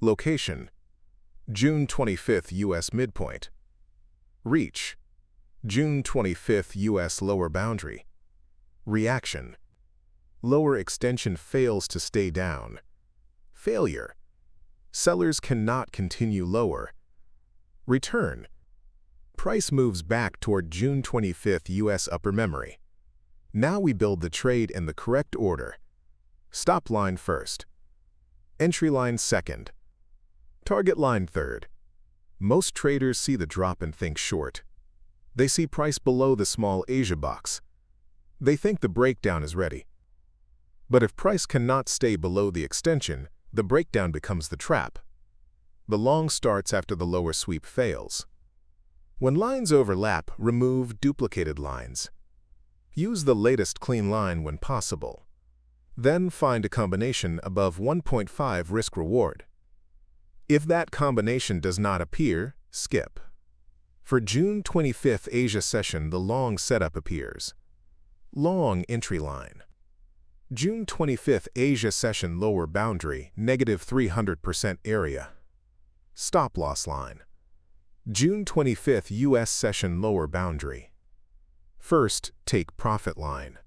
Location: June 25th US midpoint. Reach: June 25th US lower boundary. Reaction: lower extension fails to stay down. Failure: sellers cannot continue lower. Return: price moves back toward June 25th US upper memory. Now we build the trade in the correct order. Stop line first. Entry line second. Target line third. Most traders see the drop and think short. They see price below the small Asia box. They think the breakdown is ready. But if price cannot stay below the extension, the breakdown becomes the trap. The long starts after the lower sweep fails. When lines overlap, remove duplicated lines. Use the latest clean line when possible. Then find a combination above 1.5 risk-reward. If that combination does not appear, skip. For June 25th Asia session, the long setup appears. Long entry line. June 25th Asia session lower boundary, negative 300% area. Stop loss line. June 25th US session lower boundary. First take profit line.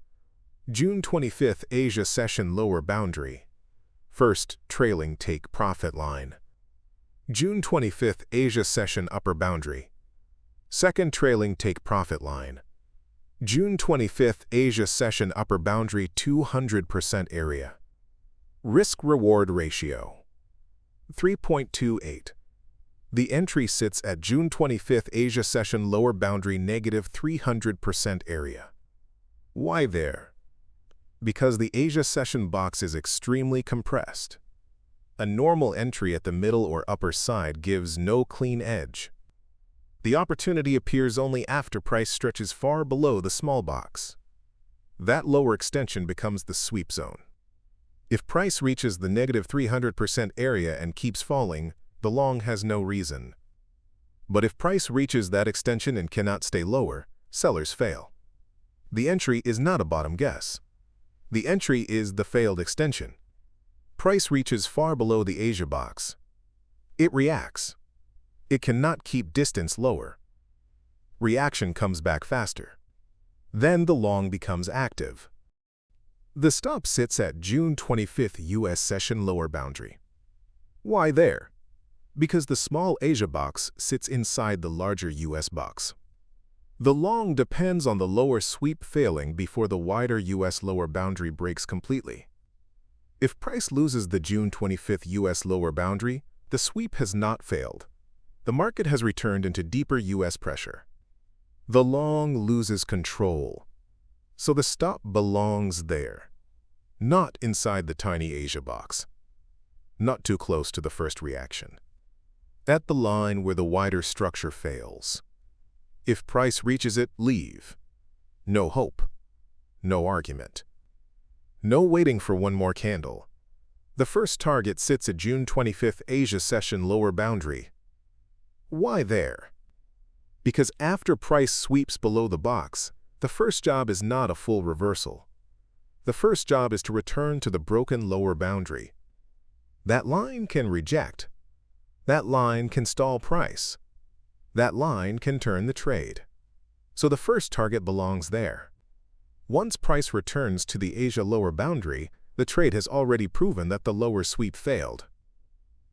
June 25th Asia session lower boundary. First trailing take profit line. June 25th Asia session upper boundary. Second trailing take profit line. June 25th Asia session upper boundary 200% area. Risk-reward ratio 3.28. The entry sits at June 25th Asia session lower boundary negative 300% area. Why there? Because the Asia session box is extremely compressed. A normal entry at the middle or upper side gives no clean edge. The opportunity appears only after price stretches far below the small box. That lower extension becomes the sweep zone. If price reaches the negative 300% area and keeps falling, the long has no reason. But if price reaches that extension and cannot stay lower, sellers fail. The entry is not a bottom guess. The entry is the failed extension. Price reaches far below the Asia box. It reacts. It cannot keep distance lower. Reaction comes back faster. Then the long becomes active. The stop sits at June 25th US session lower boundary. Why there? Because the small Asia box sits inside the larger US box. The long depends on the lower sweep failing before the wider US lower boundary breaks completely. If price loses the June 25th US lower boundary, the sweep has not failed. The market has returned into deeper US pressure. The long loses control. So the stop belongs there, not inside the tiny Asia box, not too close to the first reaction. At the line where the wider structure fails. If price reaches it, leave. No hope. No argument. No waiting for one more candle. The first target sits at June 25th Asia session lower boundary. Why there? Because after price sweeps below the box, the first job is not a full reversal. The first job is to return to the broken lower boundary. That line can reject. That line can stall price. That line can turn the trade. So the first target belongs there. Once price returns to the Asia lower boundary, the trade has already proven that the lower sweep failed.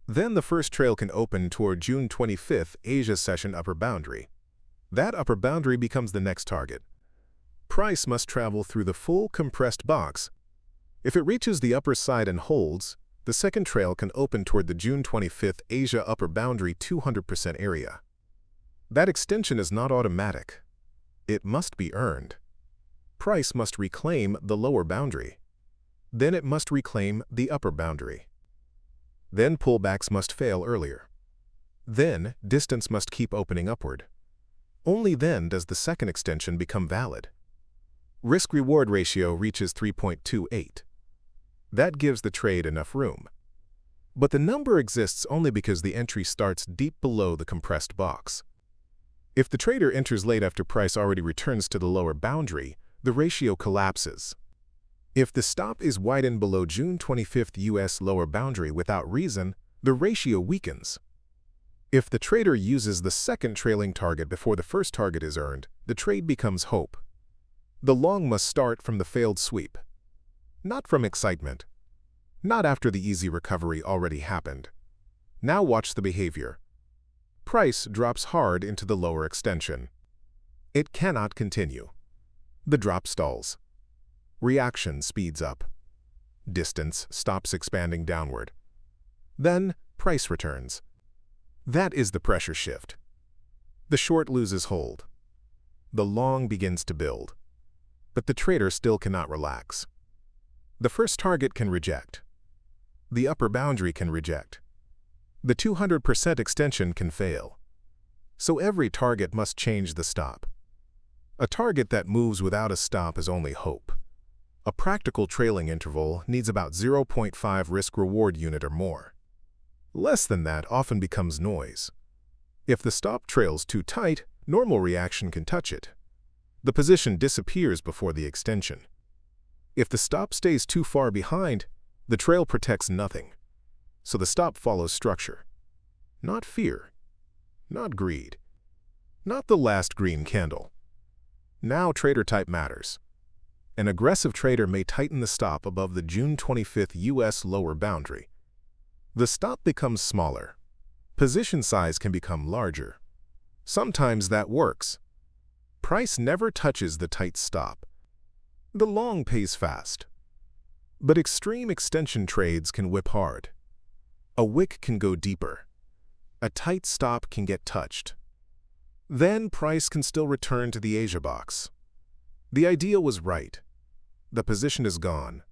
Then the first trail can open toward June 25th Asia session upper boundary. That upper boundary becomes the next target. Price must travel through the full compressed box. If it reaches the upper side and holds, the second trail can open toward the June 25th Asia upper boundary 200% area. That extension is not automatic. It must be earned. Price must reclaim the lower boundary. Then it must reclaim the upper boundary. Then pullbacks must fail earlier. Then distance must keep opening upward. Only then does the second extension become valid. Risk-reward ratio reaches 3.28. That gives the trade enough room. But the number exists only because the entry starts deep below the compressed box. If the trader enters late after price already returns to the lower boundary, the ratio collapses. If the stop is widened below June 25th US lower boundary without reason, the ratio weakens. If the trader uses the second trailing target before the first target is earned, the trade becomes hope. The long must start from the failed sweep, not from excitement, not after the easy recovery already happened. Now watch the behavior. Price drops hard into the lower extension. It cannot continue. The drop stalls. Reaction speeds up. Distance stops expanding downward. Then price returns. That is the pressure shift. The short loses hold. The long begins to build. But the trader still cannot relax. The first target can reject. The upper boundary can reject. The 200% extension can fail. So every target must change the stop. A target that moves without a stop is only hope. A practical trailing interval needs about 0.5 risk-reward unit or more. Less than that often becomes noise. If the stop trails too tight, normal reaction can touch it. The position disappears before the extension. If the stop stays too far behind, the trail protects nothing. So the stop follows structure. Not fear. Not greed. Not the last green candle. Now trader type matters. An aggressive trader may tighten the stop above the June 25th U.S. lower boundary. The stop becomes smaller. Position size can become larger. Sometimes that works. Price never touches the tight stop. The long pays fast. But extreme extension trades can whip hard. A wick can go deeper. A tight stop can get touched. Then price can still return to the Asia box. The idea was right. The position is gone.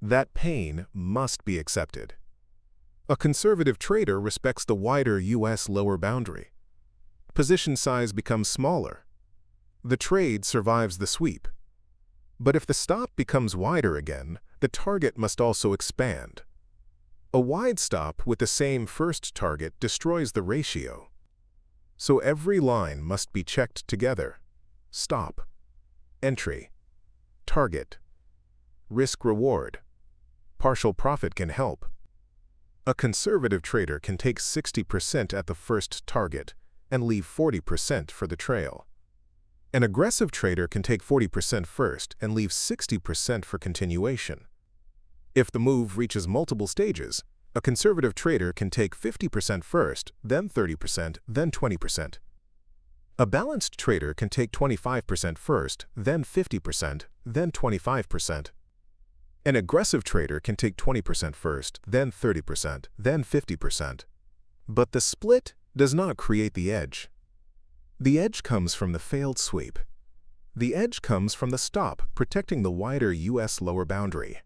That pain must be accepted. A conservative trader respects the wider U.S. lower boundary. Position size becomes smaller. The trade survives the sweep. But if the stop becomes wider again, the target must also expand. A wide stop with the same first target destroys the ratio. So every line must be checked together. Stop. Entry. Target. Risk-reward. Partial profit can help. A conservative trader can take 60% at the first target and leave 40% for the trail. An aggressive trader can take 40% first and leave 60% for continuation. If the move reaches multiple stages, a conservative trader can take 50% first, then 30%, then 20%. A balanced trader can take 25% first, then 50%, then 25%. An aggressive trader can take 20% first, then 30%, then 50%. But the split does not create the edge. The edge comes from the failed sweep. The edge comes from the stop protecting the wider U.S. lower boundary.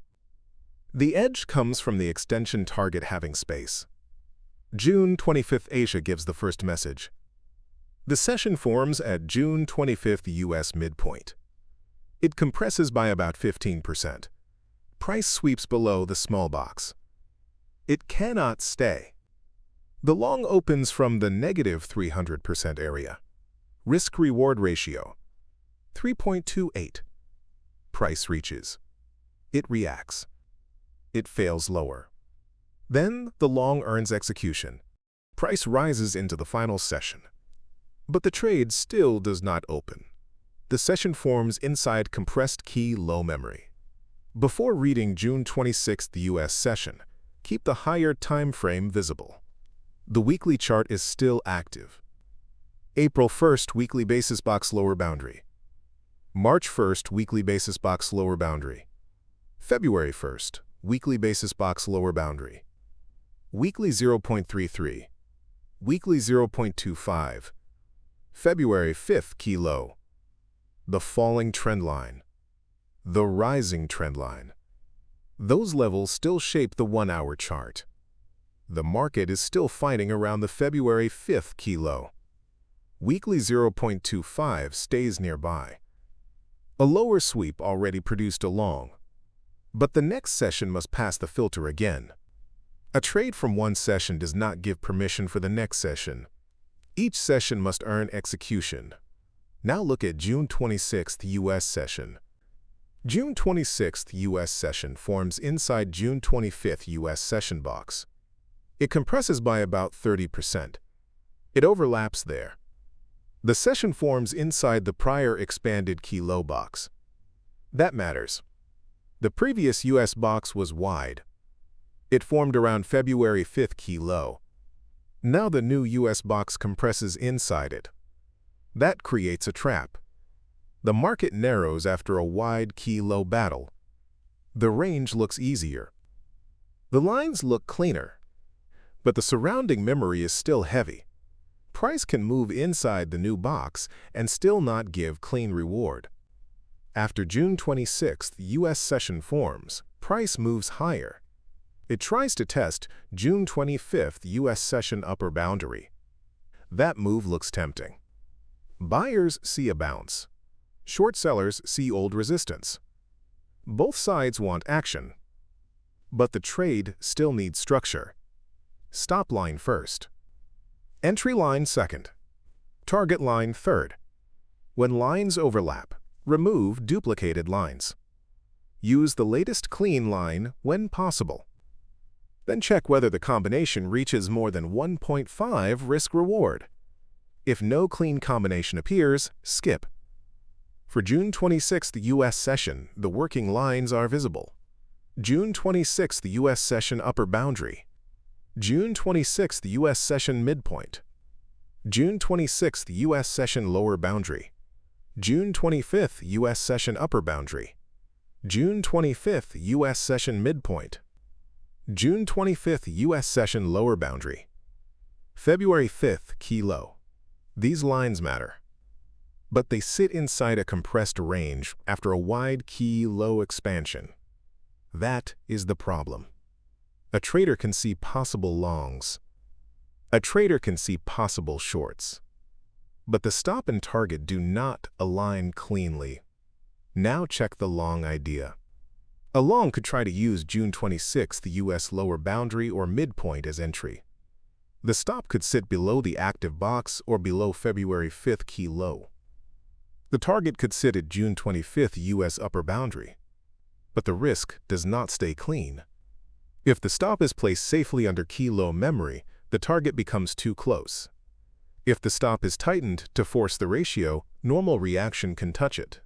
The edge comes from the extension target having space. June 25th Asia gives the first message. The session forms at June 25th U.S. midpoint. It compresses by about 15%. Price sweeps below the small box. It cannot stay. The long opens from the negative 300% area. Risk-reward ratio, 3.28. Price reaches. It reacts. It fails lower. Then the long earns execution. Price rises into the final session. But the trade still does not open. The session forms inside compressed key low memory. Before reading June 26th U.S. session, keep the higher time frame visible. The weekly chart is still active. April 1st weekly basis box lower boundary. March 1st weekly basis box lower boundary. February 1st weekly basis box lower boundary. Weekly 0.33. Weekly 0.25. February 5th key low. The falling trend line. The rising trend line. Those levels still shape the 1-hour chart. The market is still fighting around the February 5th key low. Weekly 0.25 stays nearby. A lower sweep already produced a long. But the next session must pass the filter again. A trade from one session does not give permission for the next session. Each session must earn execution. Now look at June 26th U.S. session. June 26th U.S. session forms inside June 25th U.S. session box. It compresses by about 30%. It overlaps there. The session forms inside the prior expanded key low box. That matters. The previous U.S. box was wide. It formed around February 5th key low. Now the new U.S. box compresses inside it. That creates a trap. The market narrows after a wide key low battle. The range looks easier. The lines look cleaner. But the surrounding memory is still heavy. Price can move inside the new box and still not give clean reward. After June 26th U.S. session forms, price moves higher. It tries to test June 25th U.S. session upper boundary. That move looks tempting. Buyers see a bounce. Short sellers see old resistance. Both sides want action, but the trade still needs structure. Stop line first. Entry line second. Target line third. When lines overlap, remove duplicated lines. Use the latest clean line when possible. Then check whether the combination reaches more than 1.5 risk-reward. If no clean combination appears, skip. For June 26th U.S. session, the working lines are visible. June 26th U.S. session upper boundary. June 26th U.S. session midpoint. June 26th U.S. session lower boundary. June 25th U.S. session upper boundary. June 25th U.S. session midpoint. June 25th U.S. session lower boundary. February 5th key low. These lines matter, but they sit inside a compressed range after a wide key low expansion. That is the problem. A trader can see possible longs. A trader can see possible shorts. But the stop and target do not align cleanly. Now check the long idea. A long could try to use June 26th U.S. lower boundary or midpoint as entry. The stop could sit below the active box or below February 5th key low. The target could sit at June 25th U.S. upper boundary. But the risk does not stay clean. If the stop is placed safely under key low memory, the target becomes too close. If the stop is tightened to force the ratio, normal reaction can touch it.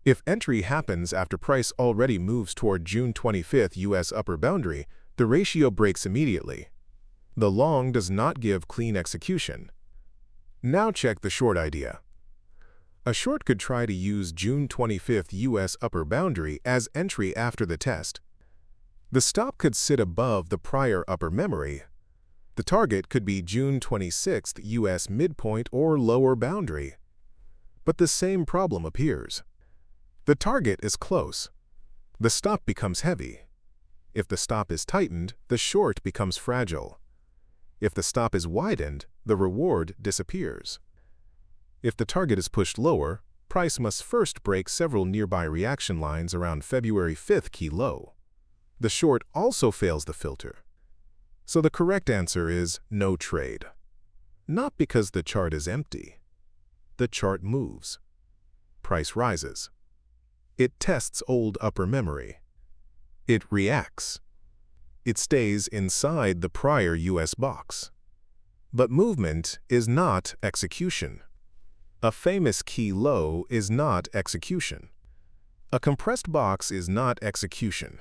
If entry happens after price already moves toward June 25th U.S. upper boundary, the ratio breaks immediately. The long does not give clean execution. Now check the short idea. A short could try to use June 25th U.S. upper boundary as entry after the test. The stop could sit above the prior upper memory. The target could be June 26th U.S. midpoint or lower boundary. But the same problem appears. The target is close. The stop becomes heavy. If the stop is tightened, the short becomes fragile. If the stop is widened, the reward disappears. If the target is pushed lower, price must first break several nearby reaction lines around February 5th key low. The short also fails the filter. So the correct answer is no trade. Not because the chart is empty. The chart moves. Price rises. It tests old upper memory. It reacts. It stays inside the prior U.S. box. But movement is not execution. A famous key low is not execution. A compressed box is not execution.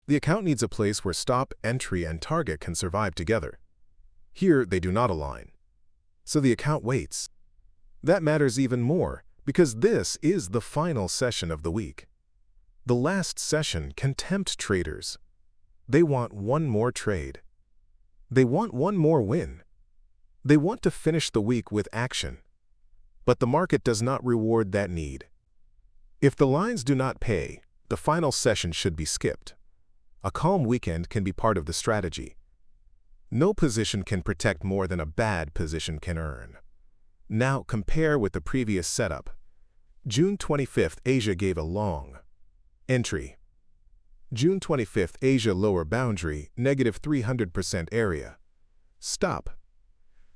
The account needs a place where stop, entry, and target can survive together. Here, they do not align. So the account waits. That matters even more because this is the final session of the week. The last session can tempt traders. They want one more trade. They want one more win. They want to finish the week with action. But the market does not reward that need. If the lines do not pay, the final session should be skipped. A calm weekend can be part of the strategy. No position can protect more than a bad position can earn. Now compare with the previous setup. June 25th, Asia gave a long. Entry. June 25th, Asia lower boundary, negative 300% area. Stop.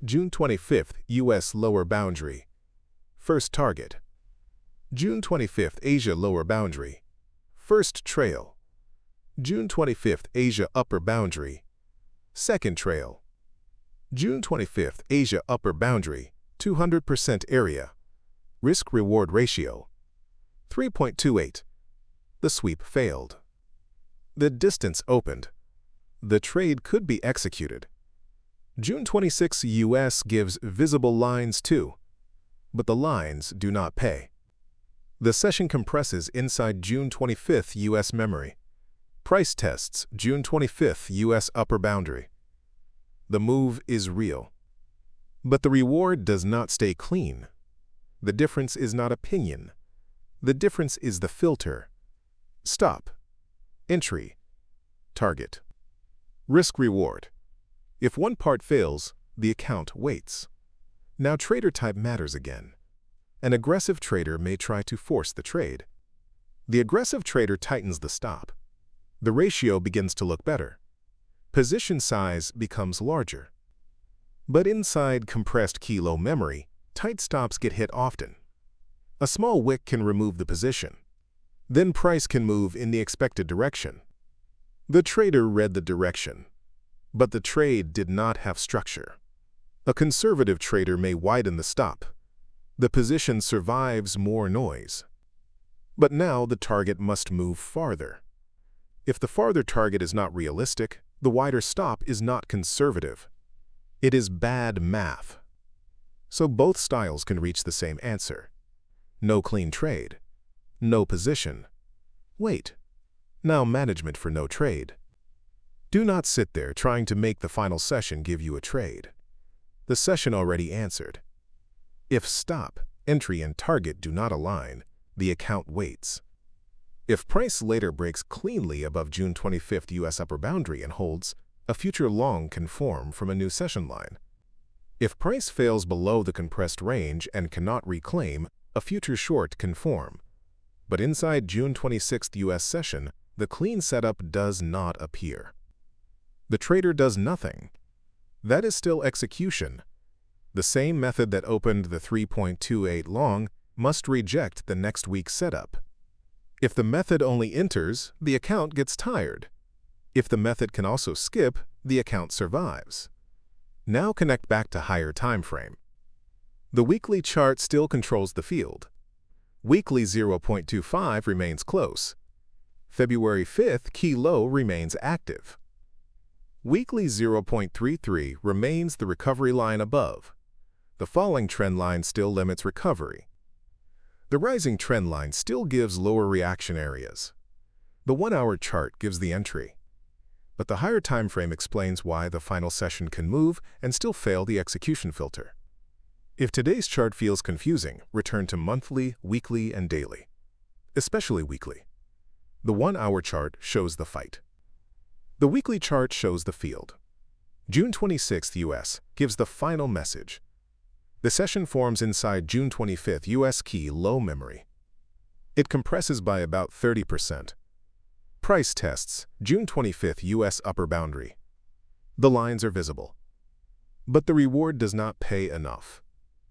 June 25th, U.S. lower boundary. First target. June 25th, Asia lower boundary. First trail. June 25th, Asia upper boundary. Second trail. June 25th, Asia upper boundary, 200% area. Risk-reward ratio, 3.28. The sweep failed. The distance opened. The trade could be executed. June 26 U.S. gives visible lines too, but the lines do not pay. The session compresses inside June 25th U.S. memory. Price tests June 25th U.S. upper boundary. The move is real. But the reward does not stay clean. The difference is not opinion. The difference is the filter. Stop. Entry. Target. Risk-reward. If one part fails, the account waits. Now trader type matters again. An aggressive trader may try to force the trade. The aggressive trader tightens the stop. The ratio begins to look better. Position size becomes larger. But inside compressed key-low memory, tight stops get hit often. A small wick can remove the position. Then price can move in the expected direction. The trader read the direction, but the trade did not have structure. A conservative trader may widen the stop. The position survives more noise. But now the target must move farther. If the farther target is not realistic, the wider stop is not conservative. It is bad math. So both styles can reach the same answer. No clean trade. No position. Wait. Now management for no trade. Do not sit there trying to make the final session give you a trade. The session already answered. If stop, entry, and target do not align, the account waits. If price later breaks cleanly above June 25th U.S. upper boundary and holds, a future long can form from a new session line. If price fails below the compressed range and cannot reclaim, a future short can form. But inside June 26th U.S. session, the clean setup does not appear. The trader does nothing. That is still execution. The same method that opened the 3.28 long must reject the next week's setup. If the method only enters, the account gets tired. If the method can also skip, the account survives. Now connect back to higher time frame. The weekly chart still controls the field. Weekly 0.25 remains close. February 5th key low remains active. Weekly 0.33 remains the recovery line above. The falling trend line still limits recovery. The rising trend line still gives lower reaction areas. The 1-hour chart gives the entry. But the higher time frame explains why the final session can move and still fail the execution filter. If today's chart feels confusing, return to monthly, weekly, and daily. Especially weekly. The 1-hour chart shows the fight. The weekly chart shows the field. June 26th U.S. gives the final message. The session forms inside June 25th U.S. key low memory. It compresses by about 30%. Price tests June 25th U.S. upper boundary. The lines are visible. But the reward does not pay enough.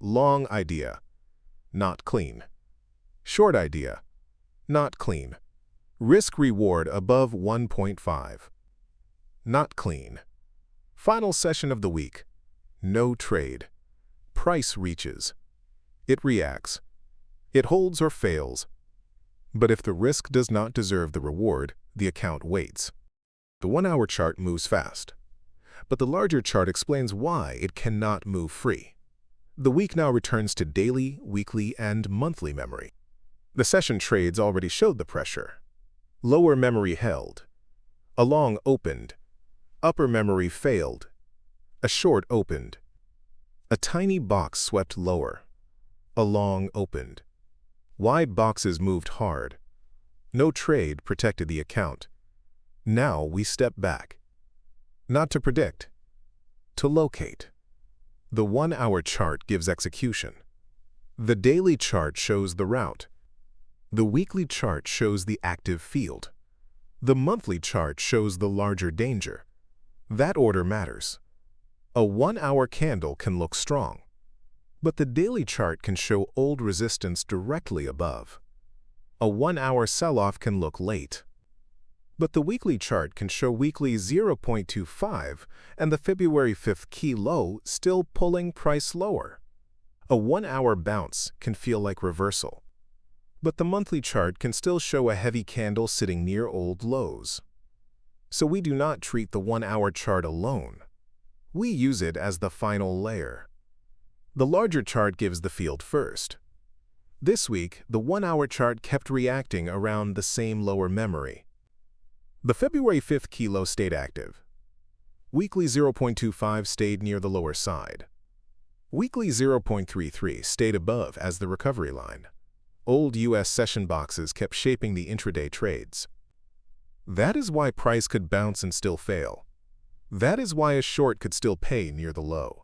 Long idea, not clean. Short idea, not clean. Risk-reward above 1.5. Not clean. Final session of the week. No trade. Price reaches. It reacts. It holds or fails. But if the risk does not deserve the reward, the account waits. The 1-hour chart moves fast. But the larger chart explains why it cannot move free. The week now returns to daily, weekly, and monthly memory. The session trades already showed the pressure. Lower memory held. A long opened. Upper memory failed. A short opened. A tiny box swept lower. A long opened. Wide boxes moved hard. No trade protected the account. Now we step back. Not to predict. To locate. The 1-hour chart gives execution. The daily chart shows the route. The weekly chart shows the active field. The monthly chart shows the larger danger. That order matters. A 1-hour candle can look strong, but the daily chart can show old resistance directly above. A 1-hour sell-off can look late, but the weekly chart can show weekly 0.25 and the February 5th key low still pulling price lower. A 1-hour bounce can feel like reversal, but the monthly chart can still show a heavy candle sitting near old lows. So we do not treat the 1-hour chart alone. We use it as the final layer. The larger chart gives the field first. This week, the 1-hour chart kept reacting around the same lower memory. The February 5th key low stayed active. Weekly 0.25 stayed near the lower side. Weekly 0.33 stayed above as the recovery line. Old U.S. session boxes kept shaping the intraday trades. That is why price could bounce and still fail. That is why a short could still pay near the low.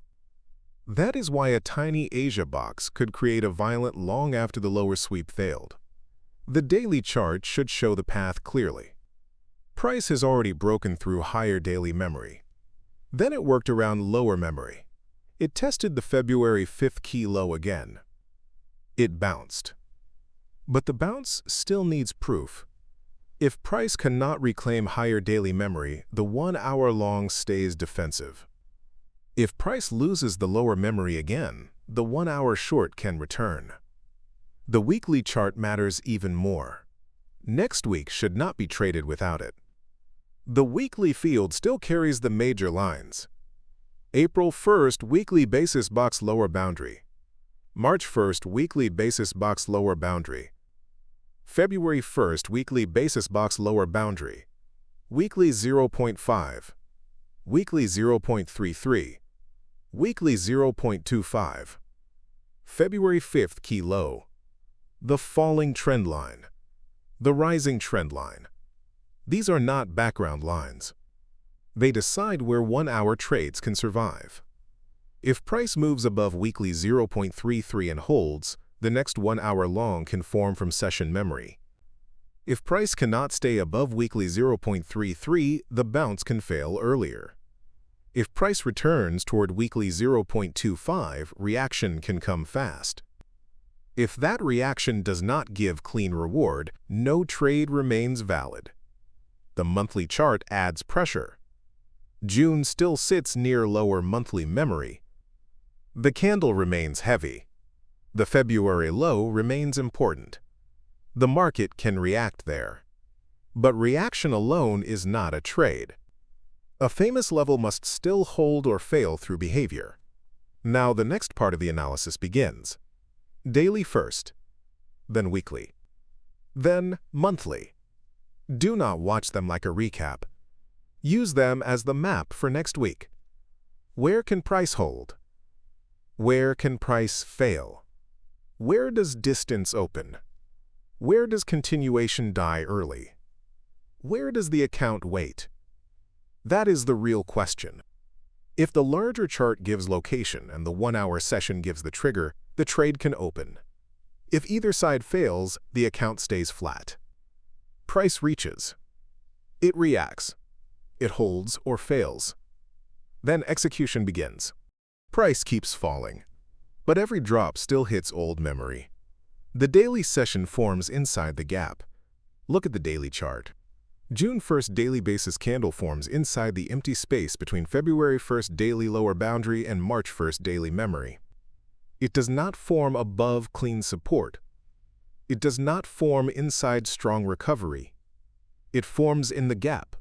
That is why a tiny Asia box could create a violent long after the lower sweep failed. The daily chart should show the path clearly. Price has already broken through higher daily memory. Then it worked around lower memory. It tested the February 5th key low again. It bounced. But the bounce still needs proof. If price cannot reclaim higher daily memory, the 1 hour long stays defensive. If price loses the lower memory again, the 1 hour short can return. The weekly chart matters even more. Next week should not be traded without it. The weekly field still carries the major lines. April 1st weekly basis box lower boundary. March 1st weekly basis box lower boundary. February 1st weekly basis box lower boundary. Weekly 0.5. Weekly 0.33. Weekly 0.25. February 5th key low. The falling trend line. The rising trend line. These are not background lines. They decide where 1 hour trades can survive. If price moves above weekly 0.33 and holds, the next 1 hour long can form from session memory. If price cannot stay above weekly 0.33, the bounce can fail earlier. If price returns toward weekly 0.25, reaction can come fast. If that reaction does not give clean reward, no trade remains valid. The monthly chart adds pressure. June still sits near lower monthly memory. The candle remains heavy. The February low remains important. The market can react there. But reaction alone is not a trade. A famous level must still hold or fail through behavior. Now the next part of the analysis begins. Daily first, then weekly, then monthly. Do not watch them like a recap. Use them as the map for next week. Where can price hold? Where can price fail? Where does distance open? Where does continuation die early? Where does the account wait? That is the real question. If the larger chart gives location and the 1 hour session gives the trigger, the trade can open. If either side fails, the account stays flat. Price reaches. It reacts. It holds or fails. Then execution begins. Price keeps falling, but every drop still hits old memory. The daily session forms inside the gap. Look at the daily chart. June 1st daily basis candle forms inside the empty space between February 1st daily lower boundary and March 1st daily memory. It does not form above clean support. It does not form inside strong recovery. It forms in the gap.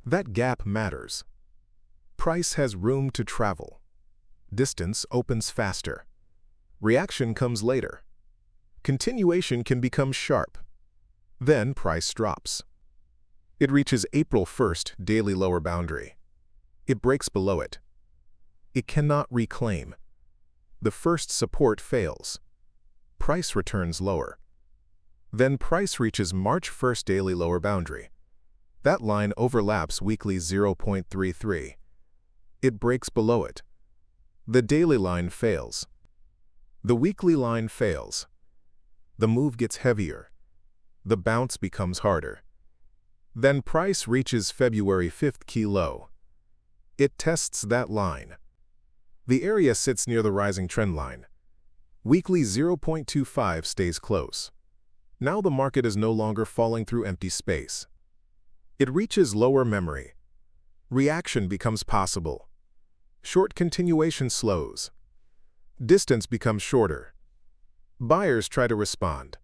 That gap matters. Price has room to travel. Distance opens faster. Reaction comes later. Continuation can become sharp. Then price drops. It reaches April 1st daily lower boundary. It breaks below it. It cannot reclaim. The first support fails. Price returns lower. Then price reaches March 1st daily lower boundary. That line overlaps weekly 0.33. It breaks below it. The daily line fails. The weekly line fails. The move gets heavier. The bounce becomes harder. Then price reaches February 5th key low. It tests that line. The area sits near the rising trend line. Weekly 0.25 stays close. Now the market is no longer falling through empty space. It reaches lower memory. Reaction becomes possible. Short continuation slows. Distance becomes shorter. Buyers try to respond.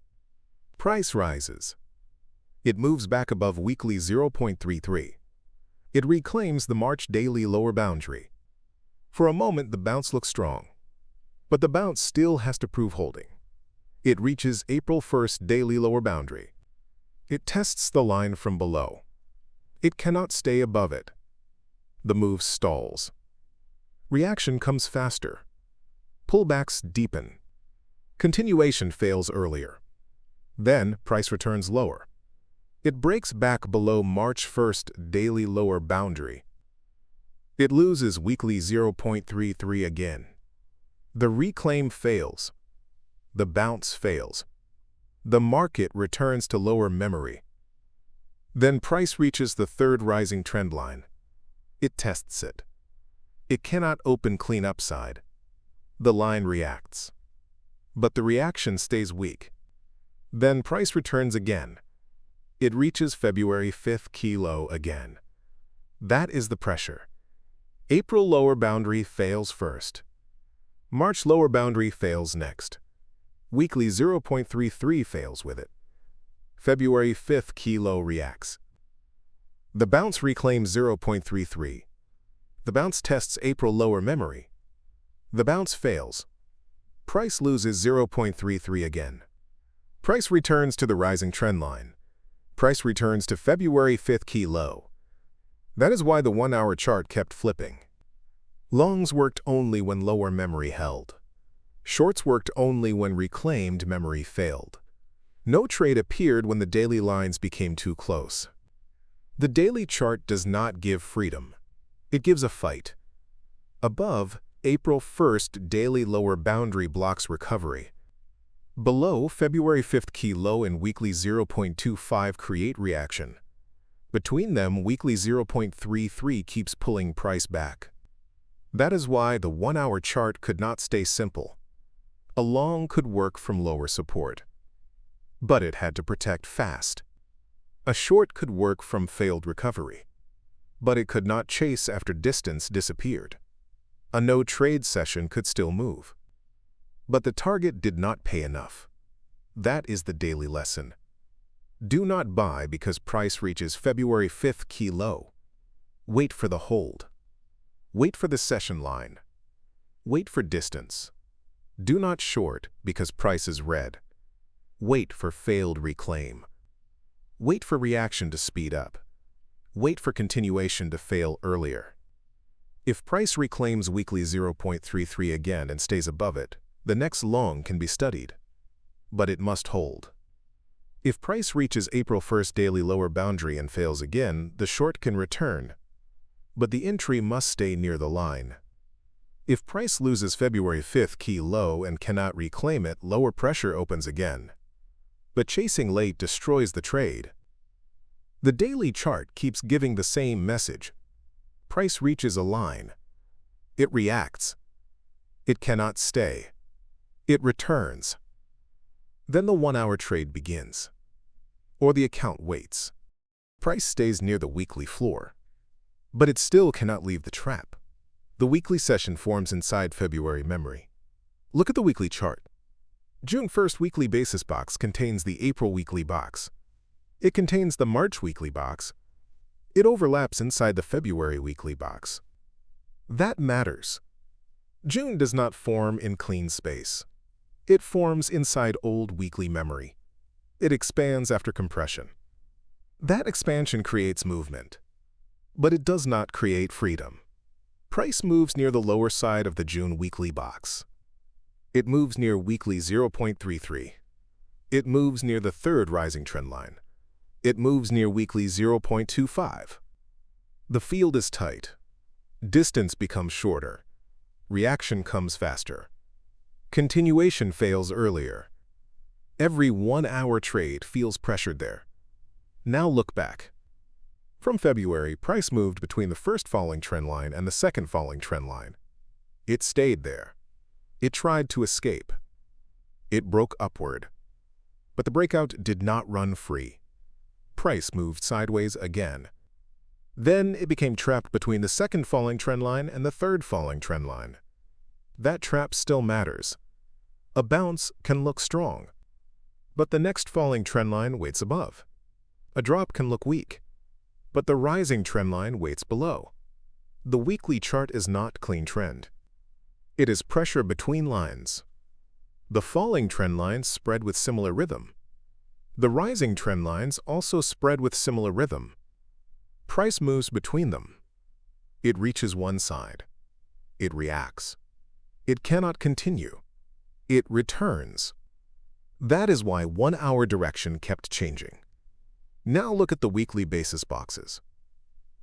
Price rises. It moves back above weekly 0.33. It reclaims the March daily lower boundary. For a moment, the bounce looks strong. But the bounce still has to prove holding. It reaches April 1st daily lower boundary. It tests the line from below. It cannot stay above it. The move stalls. Reaction comes faster. Pullbacks deepen. Continuation fails earlier. Then price returns lower. It breaks back below March 1st daily lower boundary. It loses weekly 0.33 again. The reclaim fails. The bounce fails. The market returns to lower memory. Then price reaches the third rising trend line. It tests it. It cannot open clean upside. The line reacts. But the reaction stays weak. Then price returns again. It reaches February 5th key low again. That is the pressure. April lower boundary fails first. March lower boundary fails next. Weekly 0.33 fails with it. February 5th key low reacts. The bounce reclaims 0.33. The bounce tests April lower memory. The bounce fails. Price loses 0.33 again. Price returns to the rising trend line. Price returns to February 5th key low. That is why the 1-hour chart kept flipping. Longs worked only when lower memory held. Shorts worked only when reclaimed memory failed. No trade appeared when the daily lines became too close. The daily chart does not give freedom. It gives a fight. Above, April 1st daily lower boundary blocks recovery. Below, February 5th key low and weekly 0.25 create reaction. Between them, weekly 0.33 keeps pulling price back. That is why the 1-hour chart could not stay simple. A long could work from lower support. But it had to protect fast. A short could work from failed recovery. But it could not chase after distance disappeared. A no-trade session could still move. But the target did not pay enough. That is the daily lesson. Do not buy because price reaches February 5th key low. Wait for the hold. Wait for the session line. Wait for distance. Do not short because price is red. Wait for failed reclaim. Wait for reaction to speed up. Wait for continuation to fail earlier. If price reclaims weekly 0.33 again and stays above it, the next long can be studied. But it must hold. If price reaches April 1st daily lower boundary and fails again, the short can return. But the entry must stay near the line. If price loses February 5th key low and cannot reclaim it, lower pressure opens again. But chasing late destroys the trade. The daily chart keeps giving the same message. Price reaches a line. It reacts. It cannot stay. It returns. Then the 1-hour trade begins. Or the account waits. Price stays near the weekly floor. But it still cannot leave the trap. The weekly session forms inside February memory. Look at the weekly chart. June 1st weekly basis box contains the April weekly box. It contains the March weekly box. It overlaps inside the February weekly box. That matters. June does not form in clean space. It forms inside old weekly memory. It expands after compression. That expansion creates movement. But it does not create freedom. Price moves near the lower side of the June weekly box. It moves near weekly 0.33. It moves near the third rising trend line. It moves near weekly 0.25. The field is tight. Distance becomes shorter. Reaction comes faster. Continuation fails earlier. Every 1-hour trade feels pressured there. Now look back. From February, price moved between the first falling trend line and the second falling trend line. It stayed there. It tried to escape. It broke upward. But the breakout did not run free. Price moved sideways again. Then it became trapped between the second falling trend line and the third falling trend line. That trap still matters. A bounce can look strong. But the next falling trend line waits above. A drop can look weak. But the rising trend line waits below. The weekly chart is not clean trend. It is pressure between lines. The falling trend lines spread with similar rhythm. The rising trend lines also spread with similar rhythm. Price moves between them. It reaches one side. It reacts. It cannot continue. It returns. That is why 1-hour direction kept changing. Now look at the weekly basis boxes.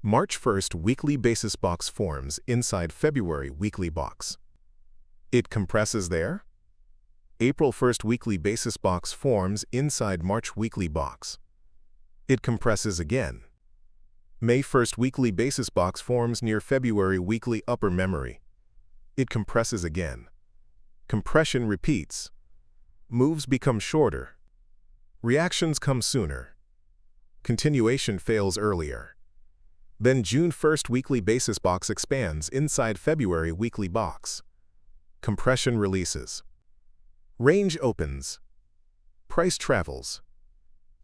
March 1st weekly basis box forms inside February weekly box. It compresses there. April 1st weekly basis box forms inside March weekly box. It compresses again. May 1st weekly basis box forms near February weekly upper memory. It compresses again. Compression repeats. Moves become shorter. Reactions come sooner. Continuation fails earlier. Then June 1st weekly basis box expands inside February weekly box. Compression releases. Range opens. Price travels.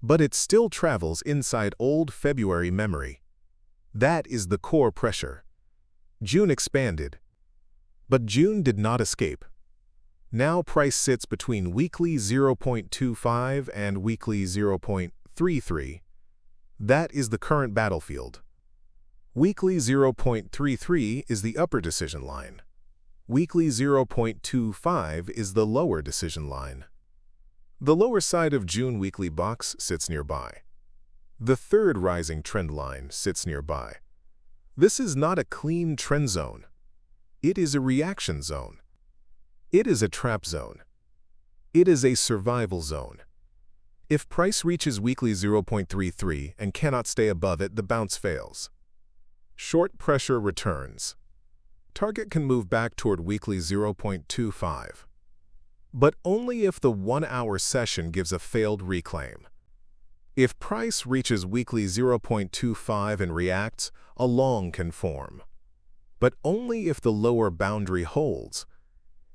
But it still travels inside old February memory. That is the core pressure. June expanded. But June did not escape. Now price sits between weekly 0.25 and weekly 0.33. That is the current battlefield. Weekly 0.33 is the upper decision line. Weekly 0.25 is the lower decision line. The lower side of June weekly box sits nearby. The third rising trend line sits nearby. This is not a clean trend zone. It is a reaction zone. It is a trap zone. It is a survival zone. If price reaches weekly 0.33 and cannot stay above it, the bounce fails. Short pressure returns. Target can move back toward weekly 0.25. But only if the 1-hour session gives a failed reclaim. If price reaches weekly 0.25 and reacts, a long can form. But only if the lower boundary holds.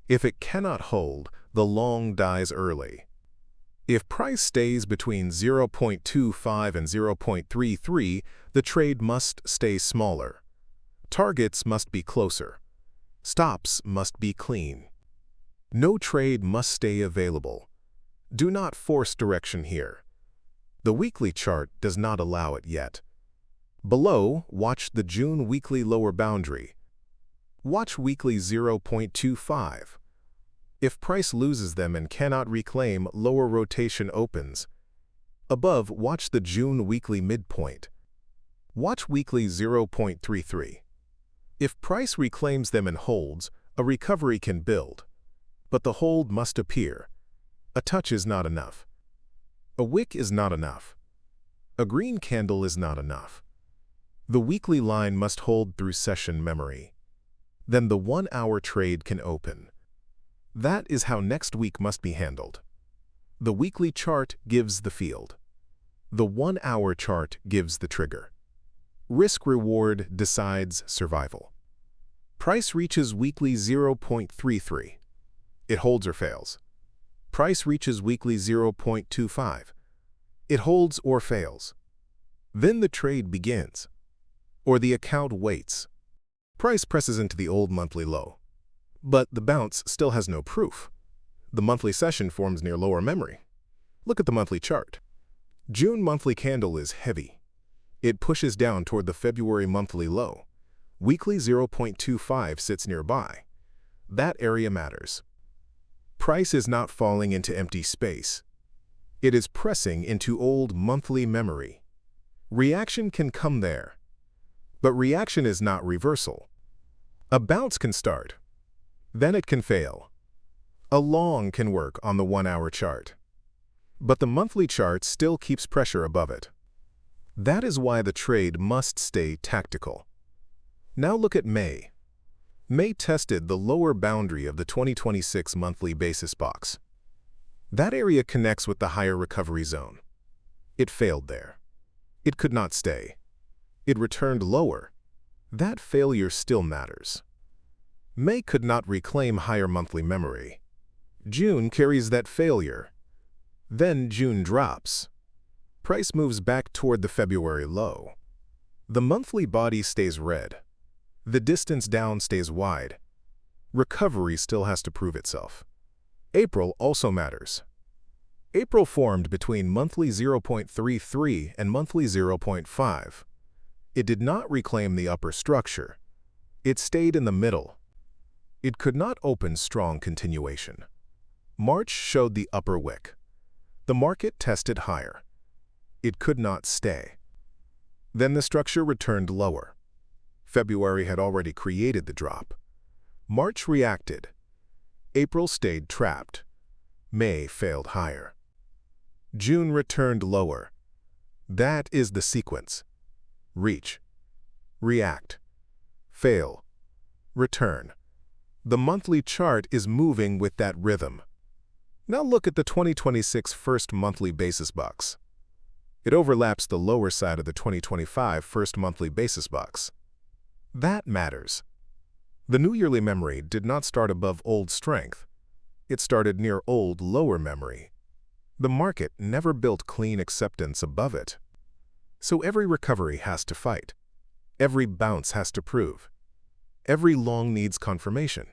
If it cannot hold, the long dies early. If price stays between 0.25 and 0.33, the trade must stay smaller. Targets must be closer. Stops must be clean. No trade must stay available. Do not force direction here. The weekly chart does not allow it yet. Below, watch the June weekly lower boundary. Watch weekly 0.25. If price loses them and cannot reclaim, lower rotation opens. Above, watch the June weekly midpoint. Watch weekly 0.33. If price reclaims them and holds, a recovery can build. But the hold must appear. A touch is not enough. A wick is not enough. A green candle is not enough. The weekly line must hold through session memory. Then the 1-hour trade can open. That is how next week must be handled. The weekly chart gives the field. The 1-hour chart gives the trigger. Risk-reward decides survival. Price reaches weekly 0.33. It holds or fails. Price reaches weekly 0.25. It holds or fails. Then the trade begins. Or the account waits. Price presses into the old monthly low. But the bounce still has no proof. The monthly session forms near lower memory. Look at the monthly chart. June monthly candle is heavy. It pushes down toward the February monthly low. Weekly 0.25 sits nearby. That area matters. Price is not falling into empty space. It is pressing into old monthly memory. Reaction can come there. But reaction is not reversal. A bounce can start. Then it can fail. A long can work on the 1-hour chart. But the monthly chart still keeps pressure above it. That is why the trade must stay tactical. Now look at May. May tested the lower boundary of the 2026 monthly basis box. That area connects with the higher recovery zone. It failed there. It could not stay. It returned lower. That failure still matters. May could not reclaim higher monthly memory. June carries that failure. Then June drops. Price moves back toward the February low. The monthly body stays red. The distance down stays wide. Recovery still has to prove itself. April also matters. April formed between monthly 0.33 and monthly 0.5. It did not reclaim the upper structure. It stayed in the middle. It could not open strong continuation. March showed the upper wick. The market tested higher. It could not stay. Then the structure returned lower. February had already created the drop. March reacted. April stayed trapped. May failed higher. June returned lower. That is the sequence. Reach, react, fail, return. The monthly chart is moving with that rhythm. Now look at the 2026 first monthly basis box. It overlaps the lower side of the 2025 first monthly basis box. That matters. The new yearly memory did not start above old strength. It started near old lower memory. The market never built clean acceptance above it. So every recovery has to fight. Every bounce has to prove. Every long needs confirmation.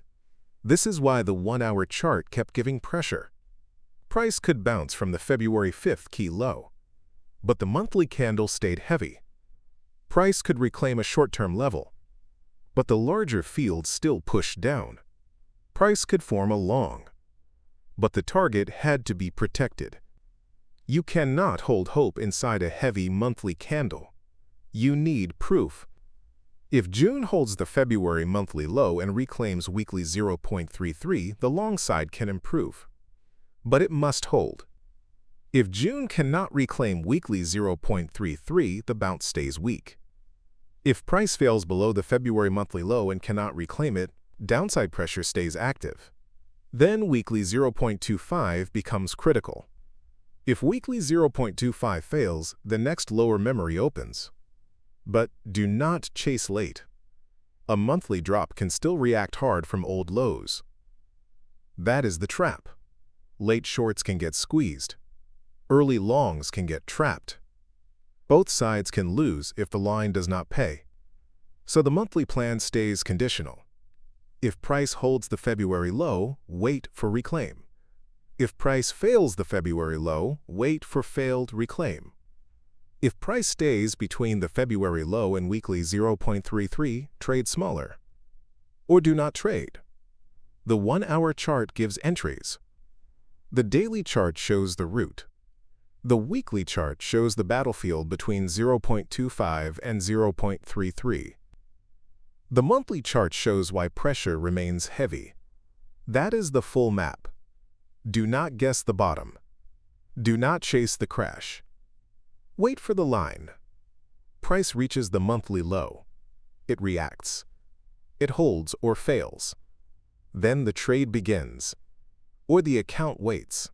This is why the 1-hour chart kept giving pressure. Price could bounce from the February 5th key low, but the monthly candle stayed heavy. Price could reclaim a short-term level, but the larger field still pushed down. Price could form a long, but the target had to be protected. You cannot hold hope inside a heavy monthly candle. You need proof. If June holds the February monthly low and reclaims weekly 0.33, the long side can improve. But it must hold. If June cannot reclaim weekly 0.33, the bounce stays weak. If price fails below the February monthly low and cannot reclaim it, downside pressure stays active. Then weekly 0.25 becomes critical. If weekly 0.25 fails, the next lower memory opens. But do not chase late. A monthly drop can still react hard from old lows. That is the trap. Late shorts can get squeezed. Early longs can get trapped. Both sides can lose if the line does not pay. So the monthly plan stays conditional. If price holds the February low, wait for reclaim. If price fails the February low, wait for failed reclaim. If price stays between the February low and weekly 0.33, trade smaller. Or do not trade. The 1-hour chart gives entries. The daily chart shows the route. The weekly chart shows the battlefield between 0.25 and 0.33. The monthly chart shows why pressure remains heavy. That is the full map. Do not guess the bottom. Do not chase the crash. Wait for the line. Price reaches the monthly low. It reacts. It holds or fails. Then the trade begins. Or the account waits.